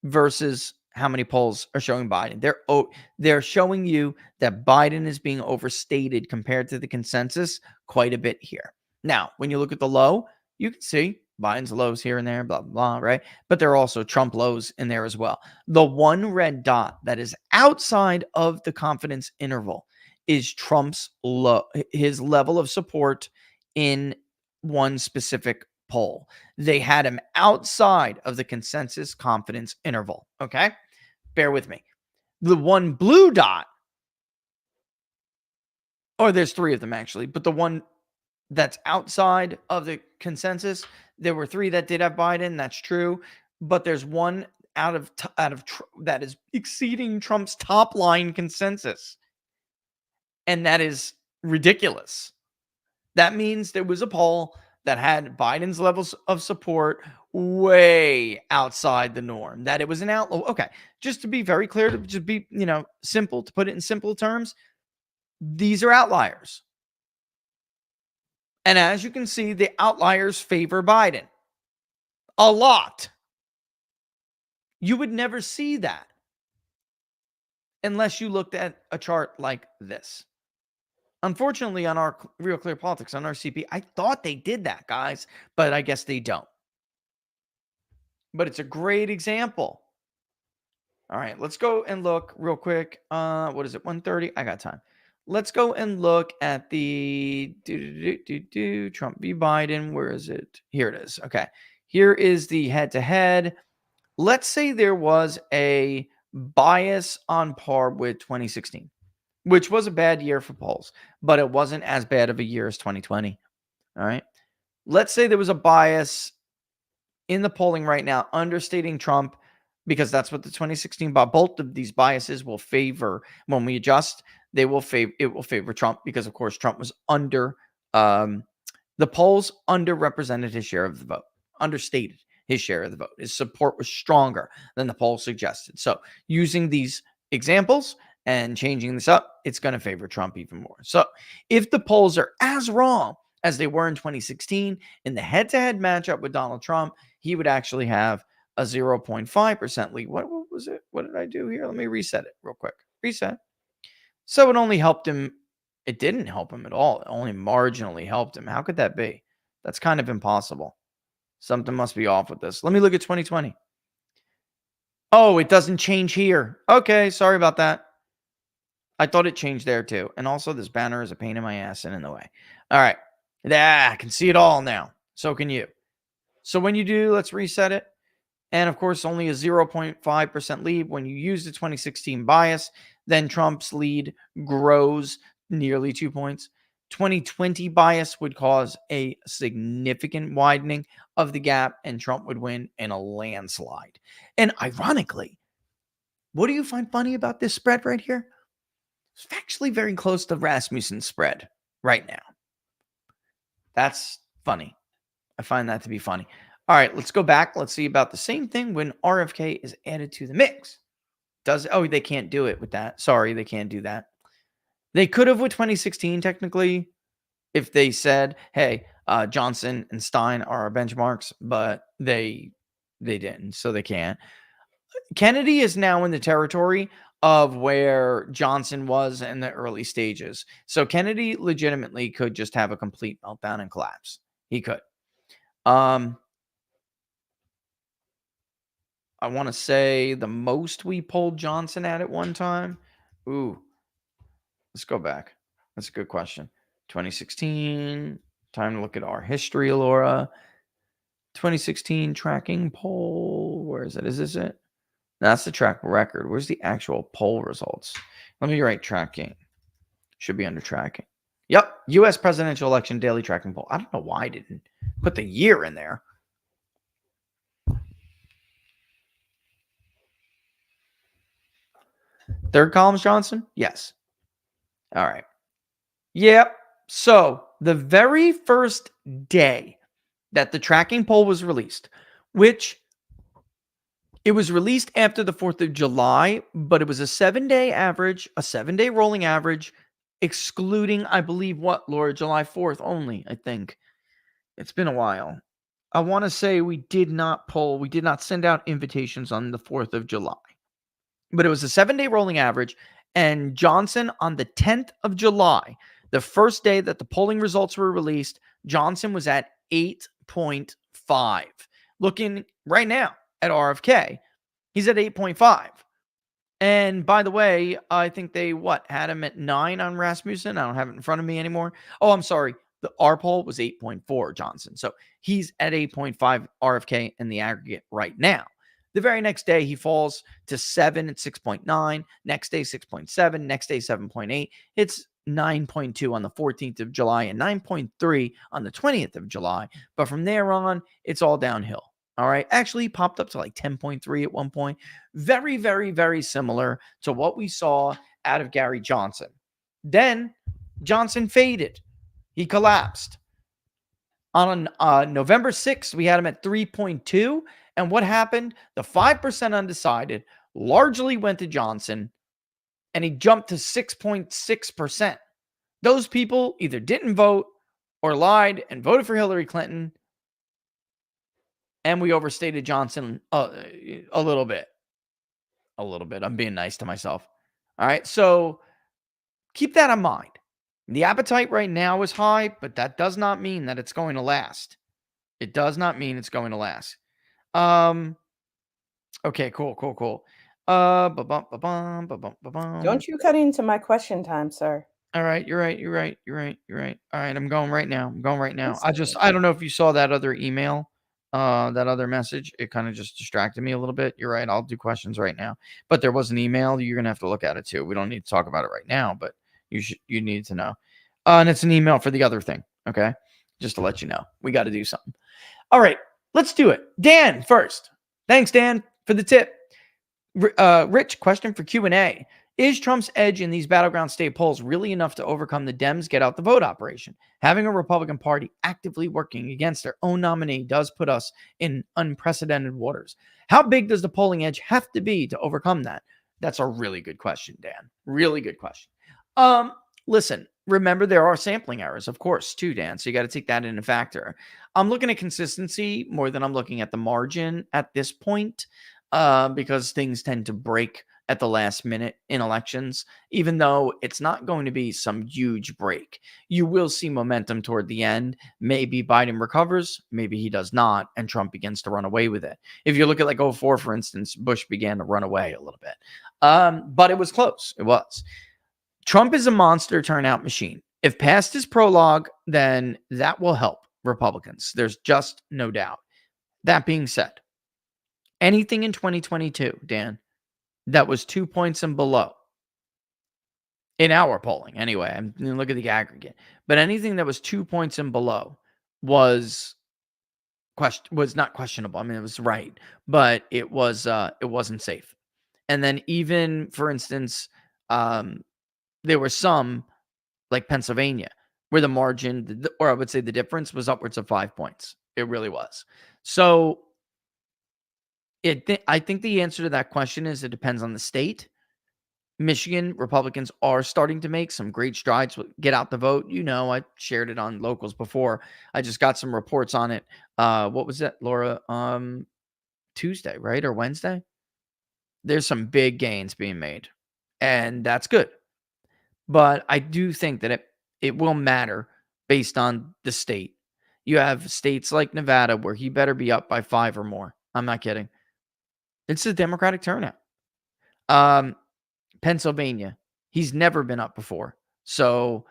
versus how many polls are showing Biden. They're showing you that Biden is being overstated compared to the consensus quite a bit here. Now, when you look at the low, you can see Biden's lows here and there, blah, blah, blah, right? But there are also Trump lows in there as well. The one red dot that is outside of the confidence interval is Trump's low, his level of support in one specific poll. They had him outside of the consensus confidence interval. Okay. Bear with me. The one blue dot, or there's three of them actually, but the one that's outside of the consensus, there were three that did have Biden. That's true. But there's one that is exceeding Trump's top line consensus. And that is ridiculous. That means there was a poll that had Biden's levels of support way outside the norm, that it was an outlier. Okay, just to be very clear, to just be, simple, to put it in simple terms, these are outliers. And as you can see, the outliers favor Biden a lot. You would never see that unless you looked at a chart like this. Unfortunately, on our Real Clear Politics, on our CP, I thought they did that, guys, but I guess they don't. But it's a great example. All right, let's go and look real quick. What is it? 1:30. I got time. Let's go and look at the Trump v. Biden. Where is it? Here it is. Okay. Here is the head-to-head. Let's say there was a bias on par with 2016, which was a bad year for polls, but it wasn't as bad of a year as 2020. All right. Let's say there was a bias in the polling right now understating Trump, because that's what the 2016 both of these biases will favor. When we adjust, it will favor Trump, because of course Trump was the polls underrepresented his share of the vote, understated his share of the vote. His support was stronger than the poll suggested. So using these examples and changing this up, it's going to favor Trump even more. So if the polls are as wrong as they were in 2016 in the head-to-head matchup with Donald Trump, he would actually have a 0.5% lead. What was it? What did I do here? Let me reset it real quick. Reset. So it only helped him. It didn't help him at all. It only marginally helped him. How could that be? That's kind of impossible. Something must be off with this. Let me look at 2020. Oh, it doesn't change here. Okay, sorry about that. I thought it changed there too. And also this banner is a pain in my ass and in the way. All right. I can see it all now. So can you. So when you do, let's reset it. And of course, only a 0.5% lead. When you use the 2016 bias, then Trump's lead grows nearly 2 points. 2020 bias would cause a significant widening of the gap, and Trump would win in a landslide. And ironically, what do you find funny about this spread right here? It's actually very close to Rasmussen's spread right now. That's funny. I find that to be funny. All right, let's go back. Let's see about the same thing when RFK is added to the mix. They can't do it with that. Sorry, they can't do that. They could have with 2016, technically, if they said, hey, Johnson and Stein are our benchmarks, but they didn't, so they can't. Kennedy is now in the territory of where Johnson was in the early stages. So Kennedy legitimately could just have a complete meltdown and collapse. He could. I want to say the most we pulled Johnson at one time. Ooh, let's go back. That's a good question. 2016. Time to look at our history, Laura. 2016 tracking poll. Where is it? Is this it? That's the track record. Where's the actual poll results? Let me write tracking. Should be under tracking. Yep. U.S. presidential election daily tracking poll. I don't know why I didn't put the year in there. Third column's Johnson? Yes. All right. Yep. So the very first day that the tracking poll was released, which it was released after the 4th of July, but it was a 7-day average, a 7-day rolling average, excluding, I believe, what, Laura? July 4th only, I think. It's been a while. I want to say we did not send out invitations on the 4th of July, but it was a 7-day rolling average. And Johnson on the 10th of July, the first day that the polling results were released, Johnson was at 8.5. Looking right now at RFK, he's at 8.5. And by the way, I think they had him at 9 on Rasmussen. I don't have it in front of me anymore. Oh, I'm sorry. The R poll was 8.4 Johnson. So he's at 8.5 RFK in the aggregate right now. The very next day, he falls to 7 at 6.9. Next day, 6.7. Next day, 7.8. It's 9.2 on the 14th of July and 9.3 on the 20th of July. But from there on, it's all downhill. All right. Actually, popped up to like 10.3 at one point. Very, very, very similar to what we saw out of Gary Johnson. Then Johnson faded. He collapsed. On November 6th, we had him at 3.2. And what happened? The 5% undecided largely went to Johnson, and he jumped to 6.6%. Those people either didn't vote or lied and voted for Hillary Clinton. And we overstated Johnson a little bit. A little bit. I'm being nice to myself. All right. So keep that in mind. The appetite right now is high, but that does not mean that it's going to last. It does not mean it's going to last. Okay, cool. Don't you cut into my question time, sir. All right, you're right. All right, I'm going right now. I don't know if you saw that other email, that other message. It kind of just distracted me a little bit. You're right. I'll do questions right now. But there was an email. You're gonna have to look at it too. We don't need to talk about it right now, but you need to know. And it's an email for the other thing. Okay, just to let you know, we got to do something. All right, let's do it. Dan first. Thanks, Dan, for the tip. Rich, question for Q&A. Is Trump's edge in these battleground state polls really enough to overcome the Dems get out the vote operation? Having a Republican Party actively working against their own nominee does put us in unprecedented waters. How big does the polling edge have to be to overcome that? That's a really good question, Dan. Really good question. Listen, remember there are sampling errors, of course, too, Dan. So you got to take that into factor. I'm looking at consistency more than I'm looking at the margin at this point, because things tend to break at the last minute in elections, even though it's not going to be some huge break. You will see momentum toward the end. Maybe Biden recovers, maybe he does not, and Trump begins to run away with it. If you look at like 2004, for instance, Bush began to run away a little bit. But it was close. It was. Trump is a monster turnout machine. If past his prologue, then that will help Republicans. There's just no doubt. That being said, anything in 2022, Dan, that was 2 points and below, in our polling anyway, I'm going to look at the aggregate, but anything that was 2 points and below was not questionable. I mean, it was right, but it wasn't safe. And then even, for instance, there were some, like Pennsylvania, where the margin, or I would say the difference, was upwards of 5 points. It really was. So I think the answer to that question is it depends on the state. Michigan Republicans are starting to make some great strides. Get out the vote. You know, I shared it on Locals before. I just got some reports on it. What was that, Laura? Tuesday, right? Or Wednesday? There's some big gains being made, and that's good. But I do think that it will matter based on the state. You have states like Nevada where he better be up by 5 or more. I'm not kidding. It's a Democratic turnout. Pennsylvania, he's never been up before. So,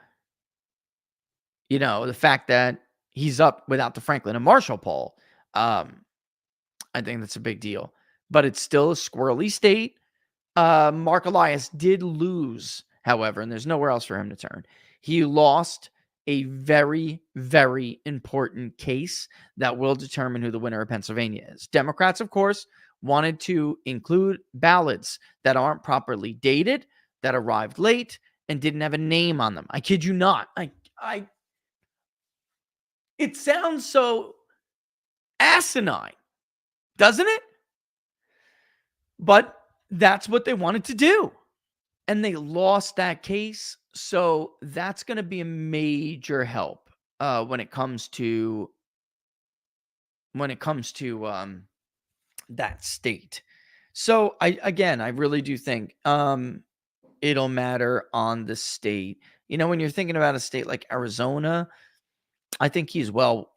you know, the fact that he's up without the Franklin and Marshall poll, I think that's a big deal. But it's still a squirrely state. Mark Elias did lose, however, and there's nowhere else for him to turn. He lost a very, very important case that will determine who the winner of Pennsylvania is. Democrats, of course, wanted to include ballots that aren't properly dated, that arrived late, and didn't have a name on them. I kid you not. It sounds so asinine, doesn't it? But that's what they wanted to do. And they lost that case. So that's going to be a major help when it comes to that state. So I really do think it'll matter on the state. When you're thinking about a state like Arizona, I think he's well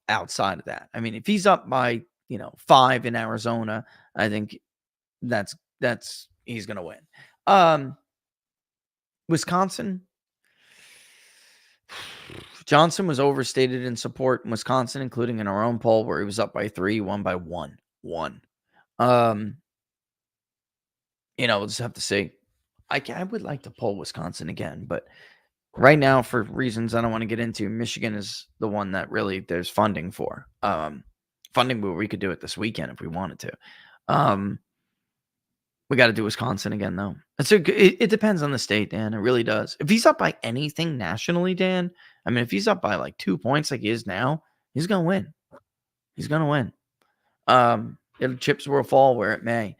outside of that. I mean, if he's up by 5 in Arizona, I think that's he's gonna win. Wisconsin, Johnson was overstated in support in Wisconsin, including in our own poll where he was up by 3, won by 1. We'll just have to see. I would like to poll Wisconsin again, but right now, for reasons I don't want to get into, Michigan is the one that really there's funding for. Funding where we could do it this weekend if we wanted to. We got to do Wisconsin again, though. It depends on the state, Dan. It really does. If he's up by anything nationally, Dan, I mean, if he's up by like 2 points like he is now, he's going to win. He's going to win. Chips will fall where it may.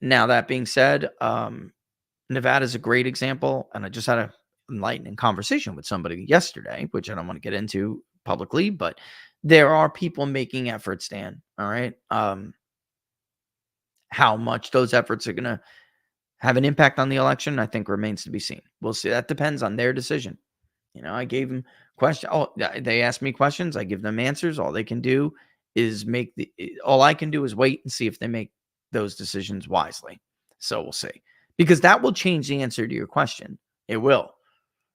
Now, that being said, Nevada is a great example, and I just had a enlightening conversation with somebody yesterday, which I don't want to get into publicly, but there are people making efforts, Dan. All right. How much those efforts are going to have an impact on the election, I think remains to be seen. We'll see. That depends on their decision. I gave them questions. Oh, they asked me questions. I give them answers. All they can do is all I can do is wait and see if they make those decisions wisely. So we'll see, because that will change the answer to your question. It will.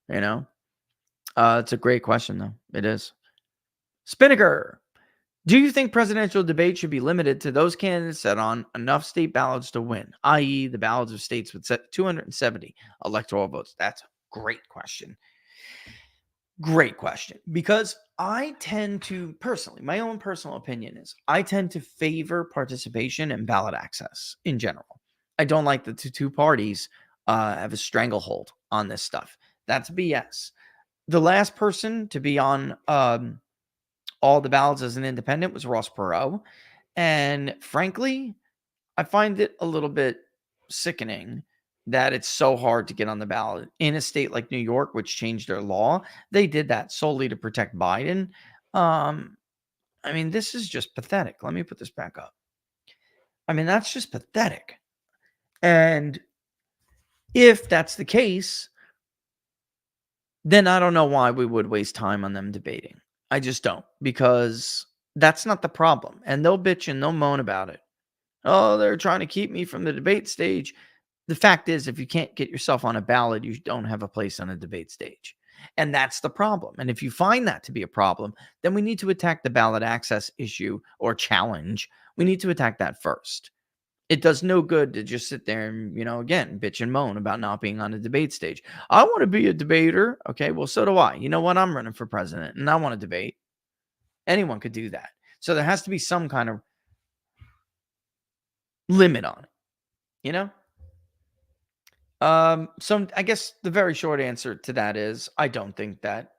It's a great question, though. It is. Spinnaker, do you think presidential debate should be limited to those candidates that on enough state ballots to win, i.e. the ballots of states with 270 electoral votes? That's a great question. Great question. Because I tend to, personally, my own personal opinion is, I tend to favor participation and ballot access in general. I don't like that the two parties have a stranglehold on this stuff. That's BS. The last person to be on all the ballots as an independent was Ross Perot. And frankly, I find it a little bit sickening that it's so hard to get on the ballot in a state like New York, which changed their law. They did that solely to protect Biden. I mean, this is just pathetic. Let me put this back up. I mean, that's just pathetic. And if that's the case, then I don't know why we would waste time on them debating. I just don't, because that's not the problem. And they'll bitch and they'll moan about it. Oh, they're trying to keep me from the debate stage. The fact is, if you can't get yourself on a ballot, you don't have a place on a debate stage. And that's the problem. And if you find that to be a problem, then we need to attack the ballot access issue or challenge. We need to attack that first. It does no good to just sit there and, again, bitch and moan about not being on a debate stage. I want to be a debater. Okay, well, so do I. You know what? I'm running for president and I want to debate. Anyone could do that. So there has to be some kind of limit on it, So I guess the very short answer to that is I don't think that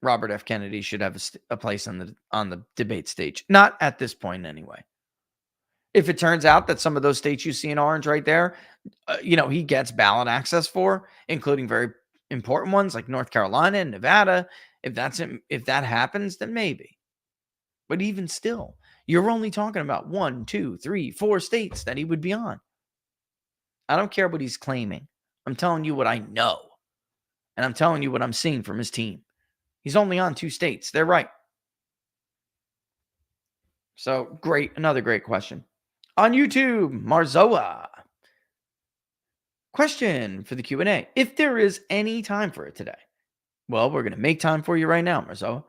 Robert F. Kennedy should have a place on the debate stage. Not at this point, anyway. If it turns out that some of those states you see in orange right there, he gets ballot access for, including very important ones like North Carolina and Nevada. If that happens, then maybe. But even still, you're only talking about 1, 2, 3, 4 states that he would be on. I don't care what he's claiming. I'm telling you what I know. And I'm telling you what I'm seeing from his team. He's only on 2 states. They're right. So great. Another great question. On YouTube, Marzoa. Question for the Q&A. If there is any time for it today. Well, we're going to make time for you right now, Marzoa.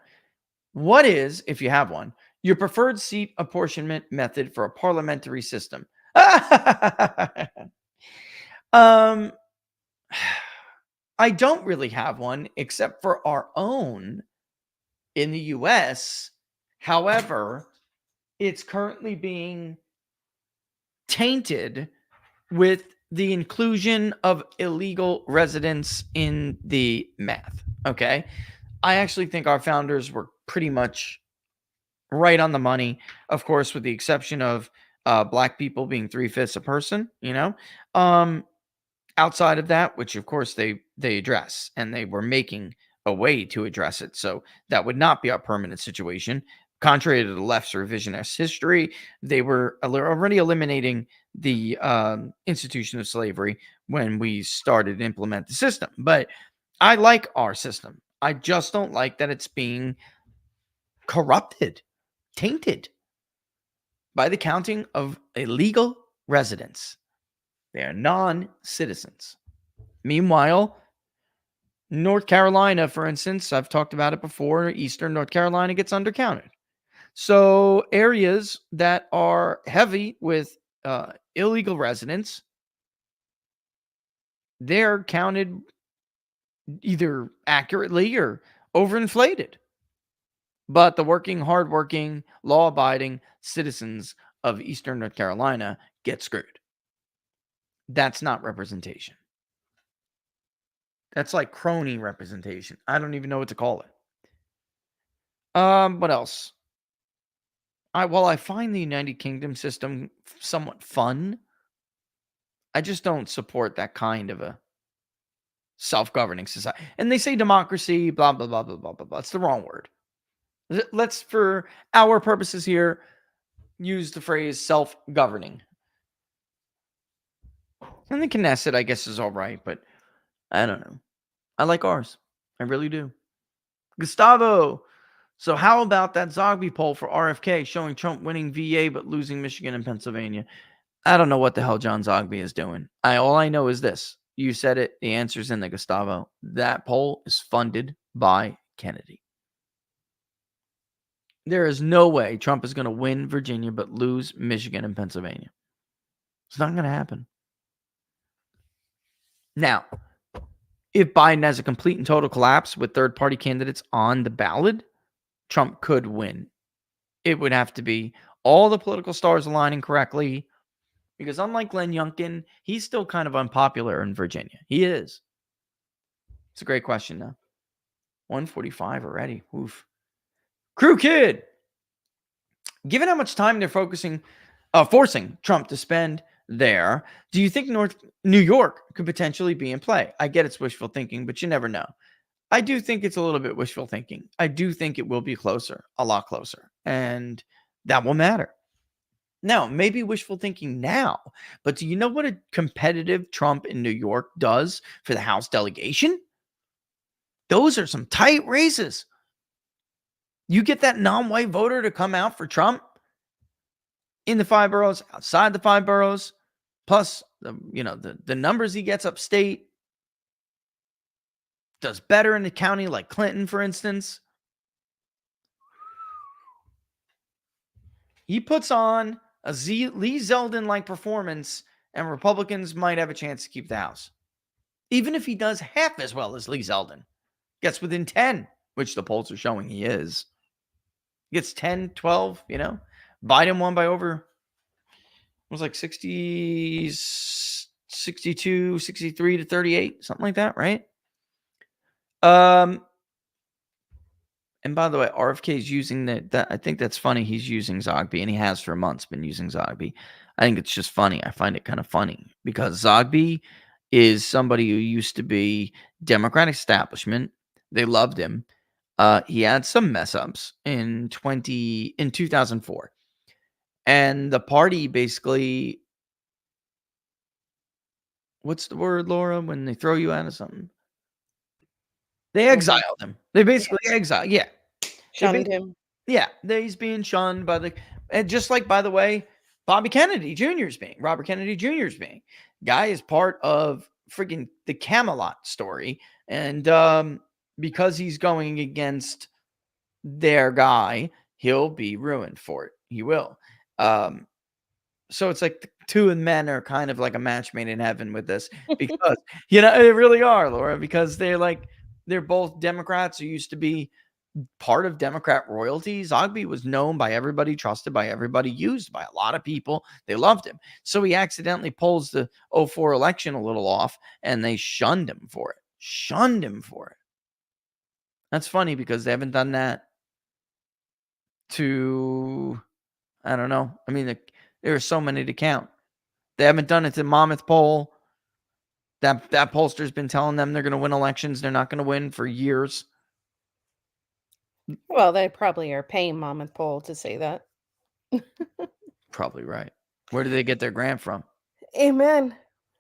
What is, if you have one, your preferred seat apportionment method for a parliamentary system? I don't really have one except for our own in the US. However, it's currently being tainted with the inclusion of illegal residents in the math. Okay. I actually think our founders were pretty much right on the money, of course, with the exception of black people being 3/5 a person, outside of that, which of course they address, and they were making a way to address it. So that would not be a permanent situation. Contrary to the left's revisionist history, they were already eliminating the institution of slavery when we started to implement the system. But I like our system. I just don't like that it's being corrupted, tainted by the counting of illegal residents. They are non-citizens. Meanwhile, North Carolina, for instance, I've talked about it before, Eastern North Carolina gets undercounted. So areas that are heavy with illegal residents, they're counted either accurately or overinflated. But the working, hardworking, law-abiding citizens of Eastern North Carolina get screwed. That's not representation. That's like crony representation. I don't even know what to call it. What else? While I find the United Kingdom system somewhat fun, I just don't support that kind of a self-governing society. And they say democracy, blah blah blah blah blah blah blah. It's the wrong word. Let's, for our purposes here, use the phrase self-governing. And the Knesset, I guess, is all right, but I don't know. I like ours. I really do. Gustavo. So how about that Zogby poll for RFK showing Trump winning VA but losing Michigan and Pennsylvania? I don't know what the hell John Zogby is doing. All I know is this. You said it. The answer's in the Gustavo. That poll is funded by Kennedy. There is no way Trump is going to win Virginia but lose Michigan and Pennsylvania. It's not going to happen. Now, if Biden has a complete and total collapse with third-party candidates on the ballot, Trump could win. It would have to be all the political stars aligning correctly, because unlike Glenn Youngkin, he's still kind of unpopular in Virginia. He is. It's a great question, though. 145 already. Oof. Crew Kid. Given how much time they're forcing Trump to spend there, do you think New York could potentially be in play? I get it's wishful thinking, but you never know. I do think it's a little bit wishful thinking. I do think it will be closer, a lot closer, and that will matter. Now, maybe wishful thinking now, but do you know what a competitive Trump in New York does for the House delegation? Those are some tight races. You get that non-white voter to come out for Trump in the 5 boroughs, outside the 5 boroughs, plus the numbers he gets upstate. Does better in a county like Clinton, for instance. He puts on a Lee Zeldin-like performance, and Republicans might have a chance to keep the House. Even if he does half as well as Lee Zeldin. Gets within 10, which the polls are showing he is. Gets 10, 12, Biden won by over, it was like 60, 62, 63 to 38, something like that, right? And by the way, RFK is using that. I think that's funny. He's using Zogby, and he has for months been using Zogby. I think it's just funny. I find it kind of funny because Zogby is somebody who used to be Democratic establishment. They loved him. He had some mess ups in 2004, and the party basically. What's the word, Laura? When they throw you out of something? They exiled him. They basically exiled. Yeah. Shunned him. Yeah. He's being shunned by and just like, by the way, Robert Kennedy Jr.'s being. Guy is part of freaking the Camelot story. And because he's going against their guy, he'll be ruined for it. He will. So it's like two of men are kind of like a match made in heaven with this because, they really are, Laura, because they're both Democrats who used to be part of Democrat royalty. Zogby was known by everybody, trusted by everybody, used by a lot of people. They loved him. So he accidentally pulls the '04 election a little off, and they shunned him for it. Shunned him for it. That's funny because they haven't done that to, I don't know. I mean, there are so many to count. They haven't done it to Monmouth Poll. That pollster's been telling them they're going to win elections. They're not going to win for years. Well, they probably are paying Monmouth Poll to say that. Probably right. Where do they get their grant from? Amen.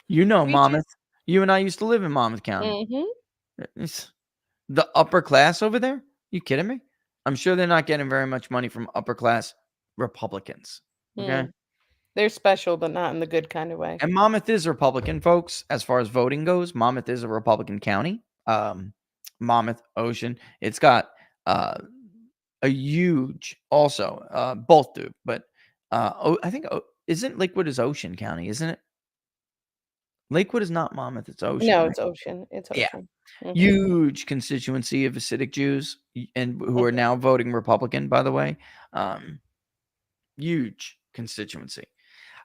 Monmouth. You and I used to live in Monmouth County. It's the upper class over there? You kidding me? I'm sure they're not getting very much money from upper class Republicans. Okay. They're special, but not in the good kind of way. And Monmouth is Republican, folks, as far as voting goes. Monmouth is a Republican county. Monmouth, Ocean. It's got a huge, also, both do, but I think, isn't Lakewood is Ocean County, isn't it? Lakewood is not Monmouth, it's Ocean, No, right? it's Ocean. It's Yeah. Ocean. Huge constituency of Hasidic Jews and who are now voting Republican, by the way. Huge constituency.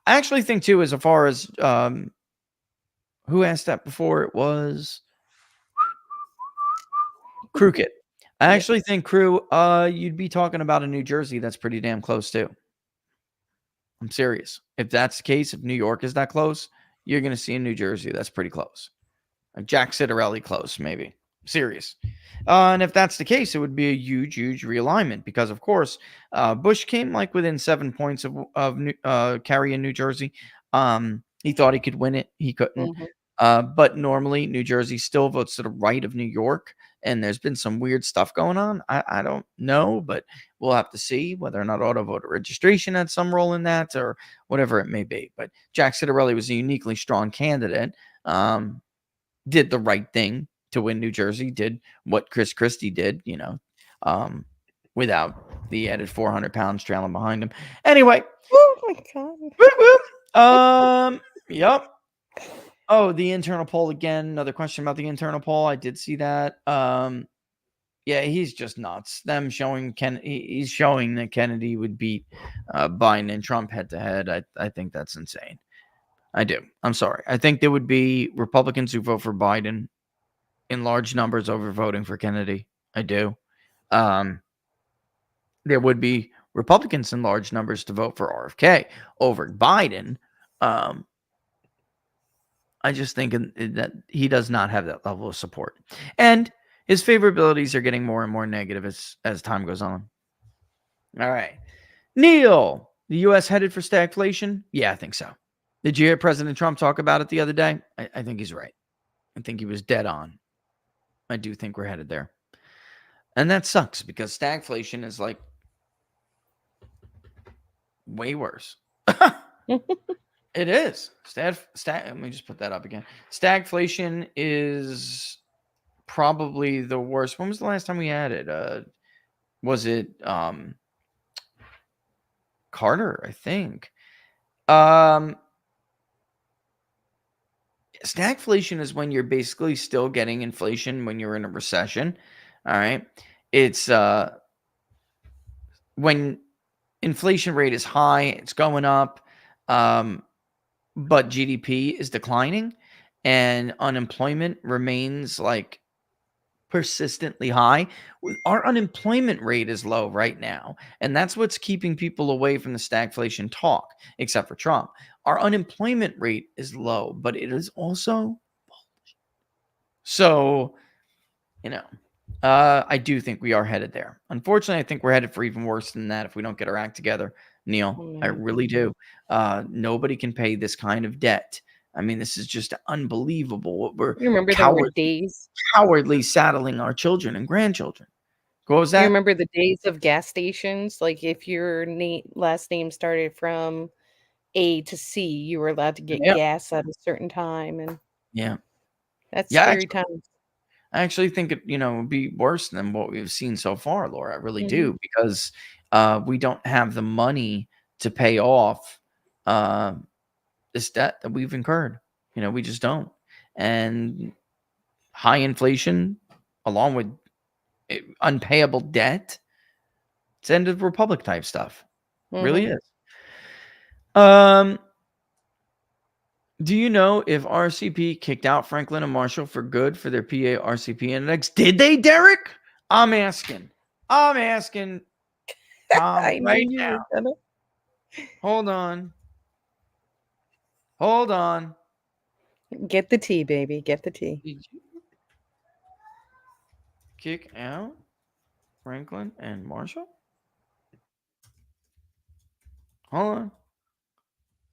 I actually think too, as far as who asked that before? It was Crew Kit. I actually think Crew, you'd be talking about a New Jersey that's pretty damn close too. I'm serious. If that's the case, if New York is that close, you're going to see in New Jersey that's pretty close. Like Jack Citarelli close, maybe. Serious. And if that's the case, it would be a huge, huge realignment because, of course, Bush came like within 7 points of Kerry in New Jersey. He thought he could win it. He couldn't. But normally, New Jersey still votes to the right of New York. And there's been some weird stuff going on. I don't know, but we'll have to see whether or not auto voter registration had some role in that or whatever it may be. But Jack Citarelli was a uniquely strong candidate. Did the right thing to win New Jersey, did what Chris Christie did, without the added 400 pounds trailing behind him. Anyway. Oh my God. Whoop, whoop. Yep. Oh, the internal poll again. Another question about the internal poll. I did see that. Yeah, he's just nuts. Them showing he's showing that Kennedy would beat Biden and Trump head to head. I think that's insane. I do. I'm sorry. I think there would be Republicans who vote for Biden in large numbers over voting for Kennedy. I do. There would be Republicans in large numbers to vote for RFK over Biden. I just think that he does not have that level of support. And his favorabilities are getting more and more negative as time goes on. All right. Neil, the U.S. headed for stagflation? Yeah, I think so. Did you hear President Trump talk about it the other day? I think he's right. I think he was dead on. I do think we're headed there. And that sucks because stagflation is like way worse. It is. Let me just put that up again. Stagflation is probably the worst. When was the last time we had it? Was it Carter, I think. Stagflation is when you're basically still getting inflation when you're in a recession. All right. It's when inflation rate is high, it's going up, but GDP is declining and unemployment remains like persistently high. Our unemployment rate is low right now, and that's what's keeping people away from the stagflation talk, except for Trump. Our unemployment rate is low, but it is also so, I do think we are headed there. Unfortunately, I think we're headed for even worse than that if we don't get our act together, Neil. I really do. Nobody can pay this kind of debt. I mean, this is just unbelievable. You remember there were days cowardly saddling our children and grandchildren. What was that? You remember the days of gas stations? Like if your last name started from A to C, you were allowed to get gas at a certain time, and that's scary times. I actually think it, would be worse than what we've seen so far, Laura. I really do, because we don't have the money to pay off this debt that we've incurred. We just don't. And high inflation, along with unpayable debt, it's end of republic type stuff. Really Mhm. is. Do you know if RCP kicked out Franklin and Marshall for good for their PA RCP index? Did they, Derek? I'm asking. Tom I knew right you now. were gonna. Hold on. Hold on. Get the tea, baby. Get the tea. Did you kick out Franklin and Marshall? Hold on.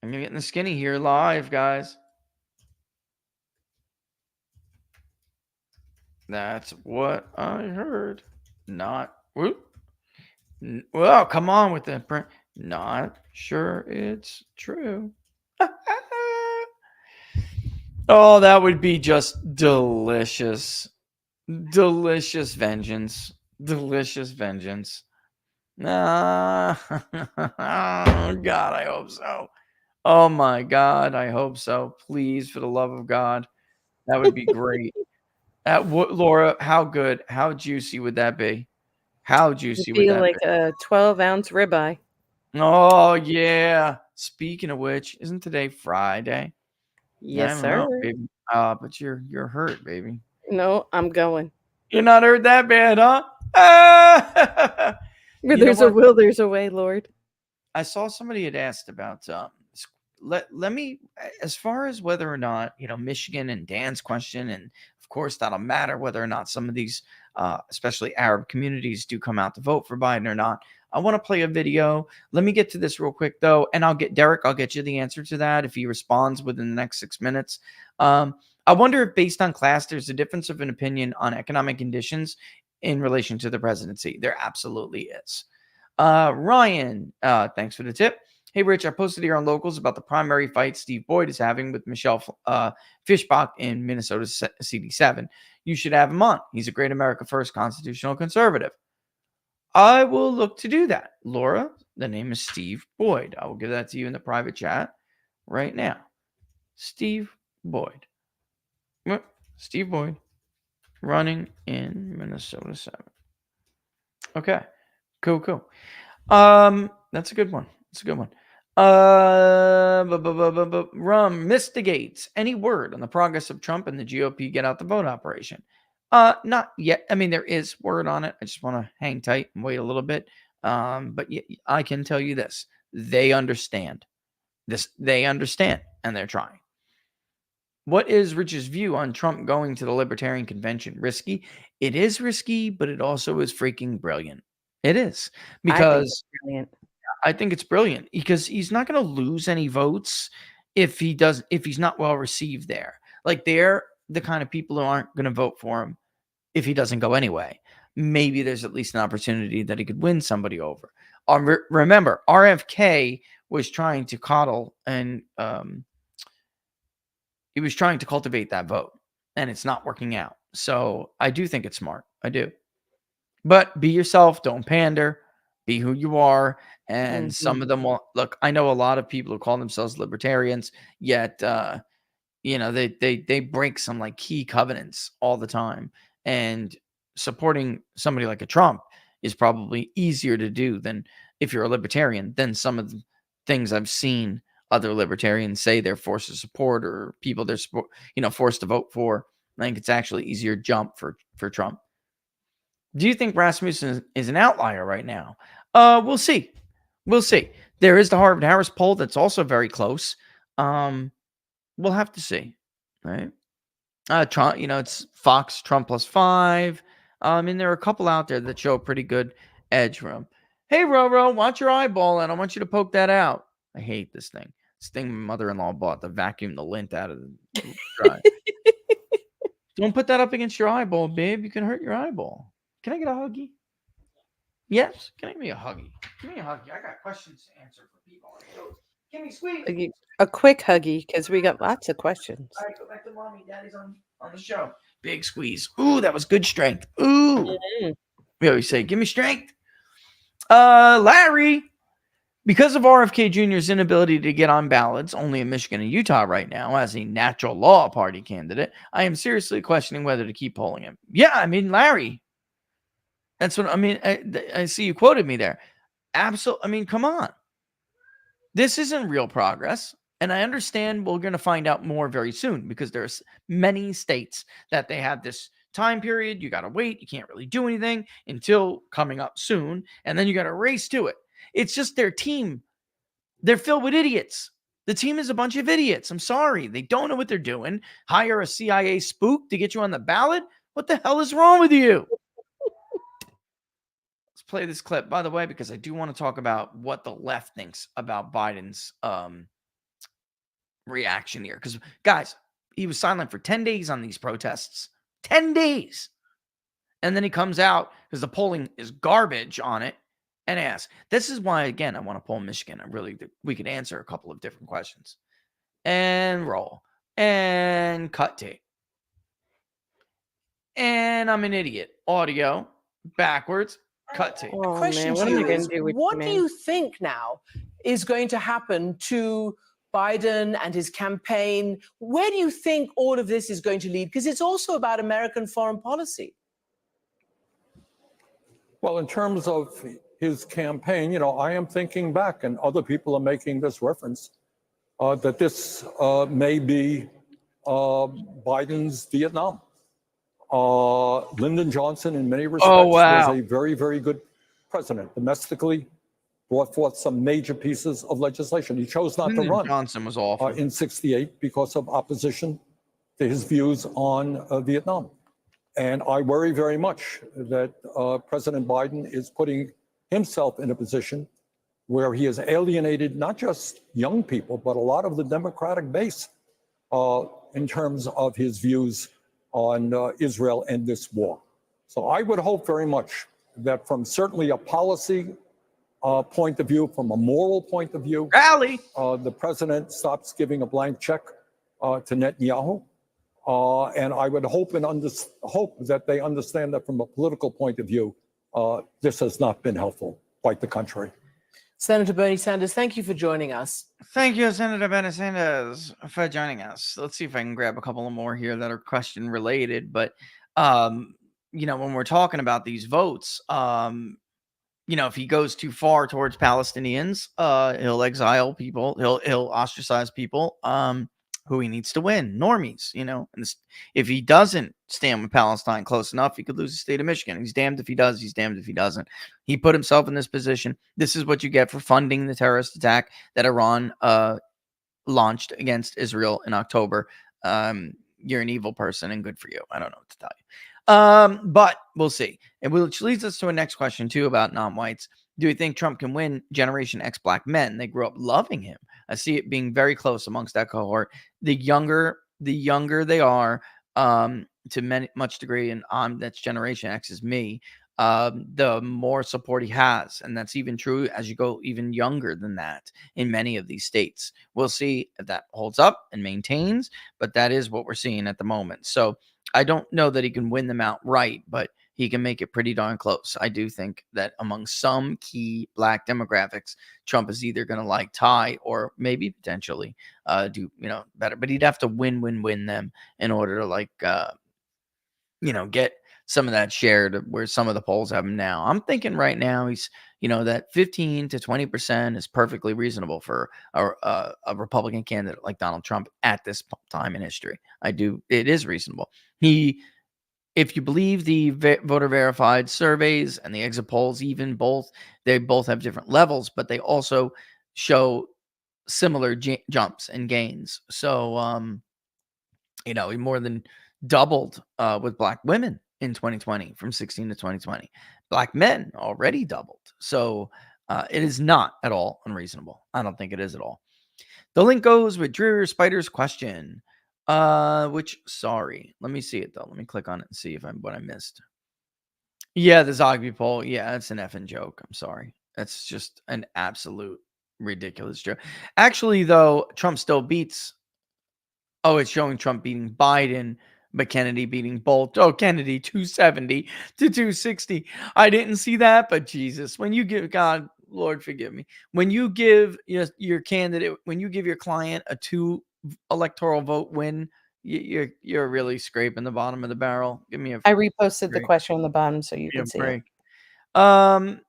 I'm getting the skinny here live, guys. That's what I heard. Not. Whoop. Well, come on with the print. Not sure it's true. Oh, that would be just delicious. Delicious vengeance. Delicious vengeance. Ah, oh, God, I hope so. Oh, my God, I hope so. Please, for the love of God, that would be great. Laura, how good, how juicy would that be? How It'd juicy would be that like be? a 12-ounce ribeye. Oh, yeah. Speaking of which, isn't today Friday? I Yes, don't know, sir. baby. But you're hurt, baby. No, I'm going. You're not hurt that bad, huh? Ah! Where You know there's a what? will, there's a way, Lord. I saw somebody had asked about let me, as far as whether or not Michigan and Dan's question, and of course that'll matter whether or not some of these especially Arab communities do come out to vote for Biden or not. I want to play a video. Let me get to this real quick though, and I'll get you the answer to that if he responds within the next 6 minutes. I wonder if based on class there's a difference of an opinion on economic conditions in relation to the presidency. There absolutely is. Ryan, thanks for the tip. Hey, Rich, I posted here on Locals about the primary fight Steve Boyd is having with Michelle Fishbach in Minnesota CD7. You should have him on. He's a great America First constitutional conservative. I will look to do that. Laura, the name is Steve Boyd. I will give that to you in the private chat right now. Steve Boyd. Steve Boyd running in Minnesota 7. Okay. Cool. That's a good one. Rum Mystigates. Any word on the progress of Trump and the GOP get out the vote operation? Not yet. I mean, there is word on it. I just want to hang tight and wait a little bit. But I can tell you this: they understand. They understand, and they're trying. What is Rich's view on Trump going to the Libertarian Convention? Risky? It is risky, but it also is freaking brilliant. It is I think it's because brilliant. I think it's brilliant because he's not going to lose any votes if he's not well received there. Like they're the kind of people who aren't going to vote for him if he doesn't go anyway. Maybe there's at least an opportunity that he could win somebody over. Remember, RFK was trying to coddle and he was trying to cultivate that vote, and it's not working out. So I do think it's smart. I do. But be yourself. Don't pander. Be who you are. And some of them will look. I know a lot of people who call themselves libertarians, yet they break some like key covenants all the time. And supporting somebody like a Trump is probably easier to do than if you're a libertarian. Than some of the things I've seen other libertarians say they're forced to support or people they're forced to vote for. I think it's actually easier jump for Trump. Do you think Rasmussen is an outlier right now? We'll see. We'll see. There is the Harvard Harris poll that's also very close. We'll have to see. Right. Trump, it's Fox Trump +5. And there are a couple out there that show a pretty good edge for him. Hey, Roro, watch your eyeball, and I want you to poke that out. I hate this thing. This thing my mother-in-law bought to vacuum the lint out of the dryer. Don't put that up against your eyeball, babe. You can hurt your eyeball. Can I get a huggy? Yes. Can I give me a huggy? Give me a huggy. I got questions to answer for people. Give me squeeze. A quick huggy because we got lots of questions. All right, go back to mommy. Daddy's on the show. Big squeeze. Ooh, that was good strength. Ooh. We always say, give me strength. Larry. Because of RFK Jr.'s inability to get on ballots, only in Michigan and Utah right now, as a natural law party candidate, I am seriously questioning whether to keep polling him. Yeah, I mean, Larry, that's what I mean. I see you quoted me there. Absolutely. I mean, come on. This isn't real progress. And I understand we're going to find out more very soon because there's many states that they have this time period. You got to wait. You can't really do anything until coming up soon. And then you got to race to it. It's just their team. They're filled with idiots. The team is a bunch of idiots. I'm sorry. They don't know what they're doing. Hire a CIA spook to get you on the ballot. What the hell is wrong with you? Let's play this clip, by the way, because I do want to talk about what the left thinks about Biden's reaction here. Because, guys, he was silent for 10 days on these protests. 10 days. And then he comes out because the polling is garbage on it and asks. This is why, again, I want to poll Michigan. We could answer a couple of different questions. And roll. And cut tape. And I'm an idiot. Audio. Backwards. Cut tape. The question to you is, what do you think now is going to happen to Biden and his campaign? Where do you think all of this is going to lead? Because it's also about American foreign policy. Well, in terms of his campaign, I am thinking back, and other people are making this reference, that this may be Biden's Vietnam. Lyndon Johnson, in many respects, was a very, very good president. Domestically, brought forth some major pieces of legislation. He chose not to run. Johnson was awful in '68 because of opposition to his views on Vietnam. And I worry very much that President Biden is putting himself in a position where he has alienated not just young people, but a lot of the Democratic base in terms of his views on Israel and this war. So I would hope very much that from certainly a policy point of view, from a moral point of view, the president stops giving a blank check to Netanyahu. And I would hope that they understand that from a political point of view, this has not been helpful, quite the contrary. Senator Bernie Sanders, thank you for joining us. Thank you, Senator Bernie Sanders, for joining us. Let's see if I can grab a couple of more here that are question related. But, when we're talking about these votes, if he goes too far towards Palestinians, he'll exile people. He'll ostracize people who he needs to win, normies, And if he doesn't stand with Palestine close enough, he could lose the state of Michigan. He's damned if he does. He's damned if he doesn't. He put himself in this position. This is what you get for funding the terrorist attack that Iran launched against Israel in October. You're an evil person and good for you. I don't know what to tell you. But we'll see. And which leads us to a next question, too, about non-whites. Do you think Trump can win Generation X black men? They grew up loving him. I see it being very close amongst that cohort. The younger they are, to much degree, and that's Generation X is me, the more support he has. And that's even true as you go even younger than that in many of these states. We'll see if that holds up and maintains, but that is what we're seeing at the moment. So I don't know that he can win them outright, but he can make it pretty darn close. I do think that among some key black demographics, Trump is either going to tie or maybe potentially do better. But he'd have to win them in order to get some of that share to where some of the polls have him now. I'm thinking right now he's that 15 to 20% is perfectly reasonable for a Republican candidate like Donald Trump at this time in history. It is reasonable. If you believe the voter verified surveys and the exit polls, they both have different levels, but they also show similar jumps and gains. So, he more than doubled with black women in 2020 from 16 to 2020. Black men already doubled. So it is not at all unreasonable. I don't think it is at all. The link goes with Drew Spider's question. Let me see it though. Let me click on it and see what I missed. Yeah, the Zogby poll. Yeah, it's an effing joke. I'm sorry. That's just an absolute ridiculous joke. Actually, though, Trump still beats. Oh, it's showing Trump beating Biden, but Kennedy beating Bolt. Oh, Kennedy 270 to 260. I didn't see that, but Jesus, when you give God Lord forgive me. When you give your candidate, when you give your client a 2 electoral vote win, you're really scraping the bottom of the barrel. Give me a I reposted the break. question on the bottom so you Give me a can see break. it.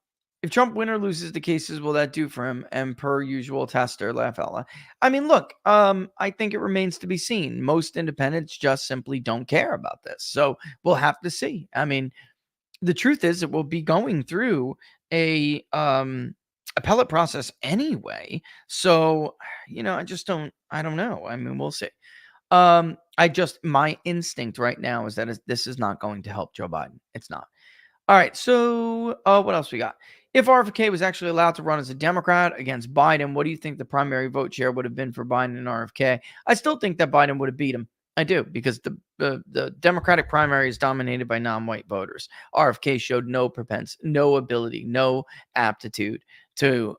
If Trump wins or loses the cases, will that do for him? And per usual, tester, laugh out loud. I mean, look, I think it remains to be seen. Most independents just simply don't care about this. So we'll have to see. I mean, the truth is it will be going through a appellate process anyway. So, I don't know. I mean, we'll see. My instinct right now is that this is not going to help Joe Biden. It's not. All right, so what else we got? If RFK was actually allowed to run as a Democrat against Biden, what do you think the primary vote share would have been for Biden and RFK? I still think that Biden would have beat him. I do, because the Democratic primary is dominated by non-white voters. RFK showed no ability, no aptitude to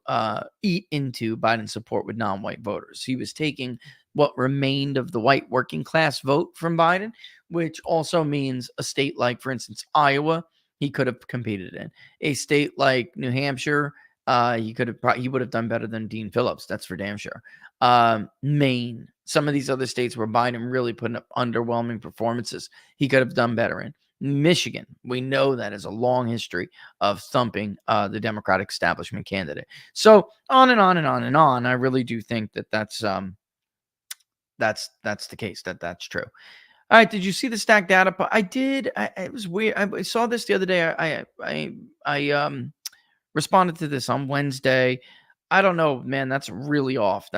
eat into Biden's support with non-white voters. He was taking what remained of the white working class vote from Biden, which also means a state like, for instance, Iowa, he could have competed in. A state like New Hampshire, he would have done better than Dean Phillips. That's for damn sure. Maine, some of these other states where Biden really put up underwhelming performances, he could have done better in. Michigan, we know that is a long history of thumping the Democratic establishment candidate. So on and on and on and on. I really do think that's the case. That's true. All right. Did you see the stack data? I did. It was weird. I saw this the other day. I responded to this on Wednesday. I don't know, man. That's really off.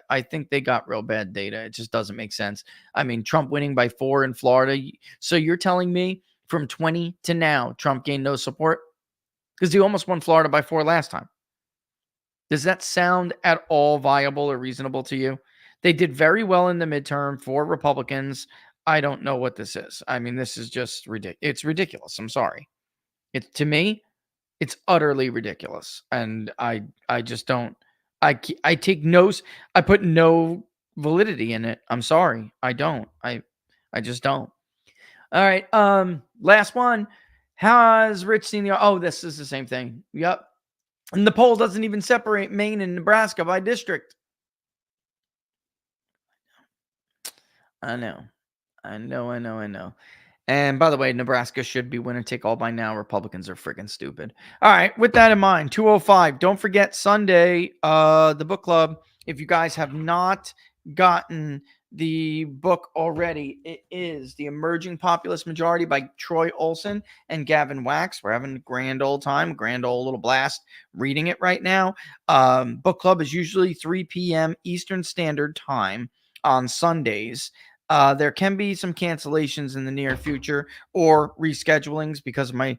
I think they got real bad data. It just doesn't make sense. I mean, Trump winning by 4 in Florida. So you're telling me from 20 to now, Trump gained no support? Because he almost won Florida by 4 last time. Does that sound at all viable or reasonable to you? They did very well in the midterm for Republicans. I don't know what this is. I mean, this is just ridiculous. It's ridiculous. I'm sorry. To me, it's utterly ridiculous. And I just don't, I take no, I put no validity in it. I'm sorry. I don't. I just don't. All right. Last one. How has Rich seen this is the same thing. Yep. And the poll doesn't even separate Maine and Nebraska by district. I know. And by the way, Nebraska should be winner take all by now. Republicans are freaking stupid. All right. With that in mind, 205. Don't forget Sunday, the book club. If you guys have not gotten the book already, it is The Emerging Populist Majority by Troy Olson and Gavin Wax. We're having a grand old time, grand old little blast reading it right now. Book club is usually 3 p.m. Eastern Standard Time on Sundays. There can be some cancellations in the near future or reschedulings because of my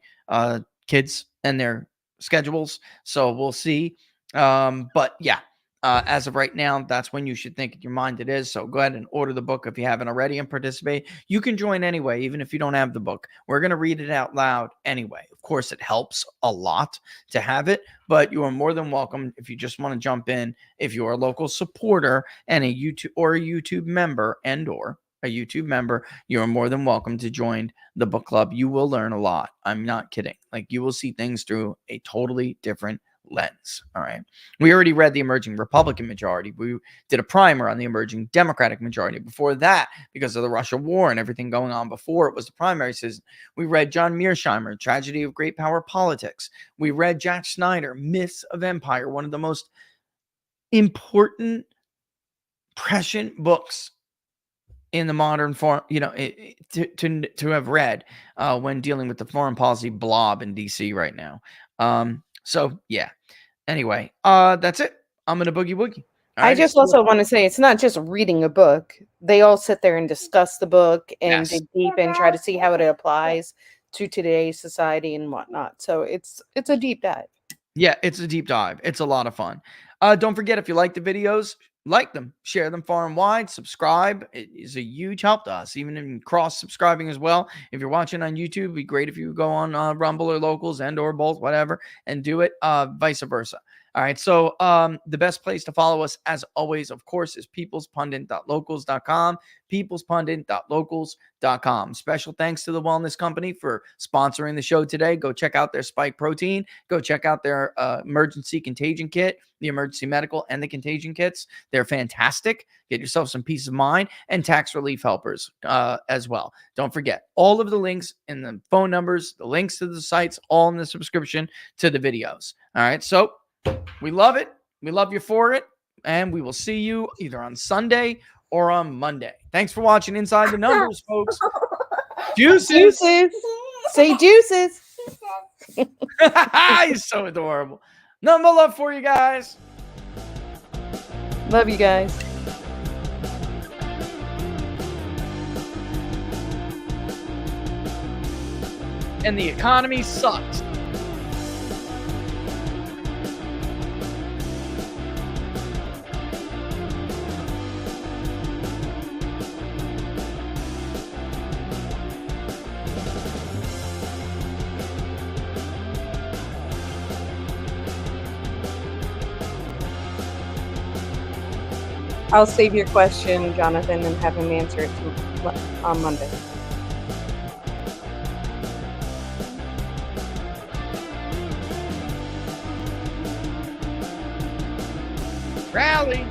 kids and their schedules. So we'll see. But yeah, as of right now, that's when you should think in your mind it is. So go ahead and order the book if you haven't already and participate. You can join anyway, even if you don't have the book. We're going to read it out loud anyway. Of course, it helps a lot to have it, but you are more than welcome if you just want to jump in. If you're a local supporter and a YouTube member you are more than welcome to join the book club. You will learn a lot. I'm not kidding. Like, you will see things through a totally different lens. All right. We already read The Emerging Republican Majority. We did a primer on The Emerging Democratic Majority. Before that, because of the Russia war and everything going on before it was the primary season, we read John Mearsheimer, Tragedy of Great Power Politics. We read Jack Snyder, Myths of Empire, one of the most important, prescient books in the modern form, to have read when dealing with the foreign policy blob in DC right now. So yeah. Anyway, that's it. I'm gonna boogie woogie. I just also want to say it's not just reading a book. They all sit there and discuss the book and dig deep and try to see how it applies to today's society and whatnot. So it's a deep dive. Yeah, it's a deep dive. It's a lot of fun. Don't forget, if you like the videos, like them, share them far and wide, subscribe. It is a huge help to us, even in cross-subscribing as well. If you're watching on YouTube, it'd be great if you go on Rumble or Locals and or both, whatever, and do it, vice versa. All right. So the best place to follow us, as always, of course, is peoplespundit.locals.com, peoplespundit.locals.com. Special thanks to the Wellness Company for sponsoring the show today. Go check out their Spike Protein. Go check out their emergency contagion kit, the emergency medical and the contagion kits. They're fantastic. Get yourself some peace of mind, and tax relief helpers as well. Don't forget all of the links and the phone numbers, the links to the sites, all in the subscription to the videos. All right. So we love it. We love you for it. And we will see you either on Sunday or on Monday. Thanks for watching Inside the Numbers, folks. Juices. Juices. Say juices. He's so adorable. Nothing but love for you guys. Love you guys. And the economy sucks. I'll save your question, Jonathan, and have him answer it on Monday. Rally.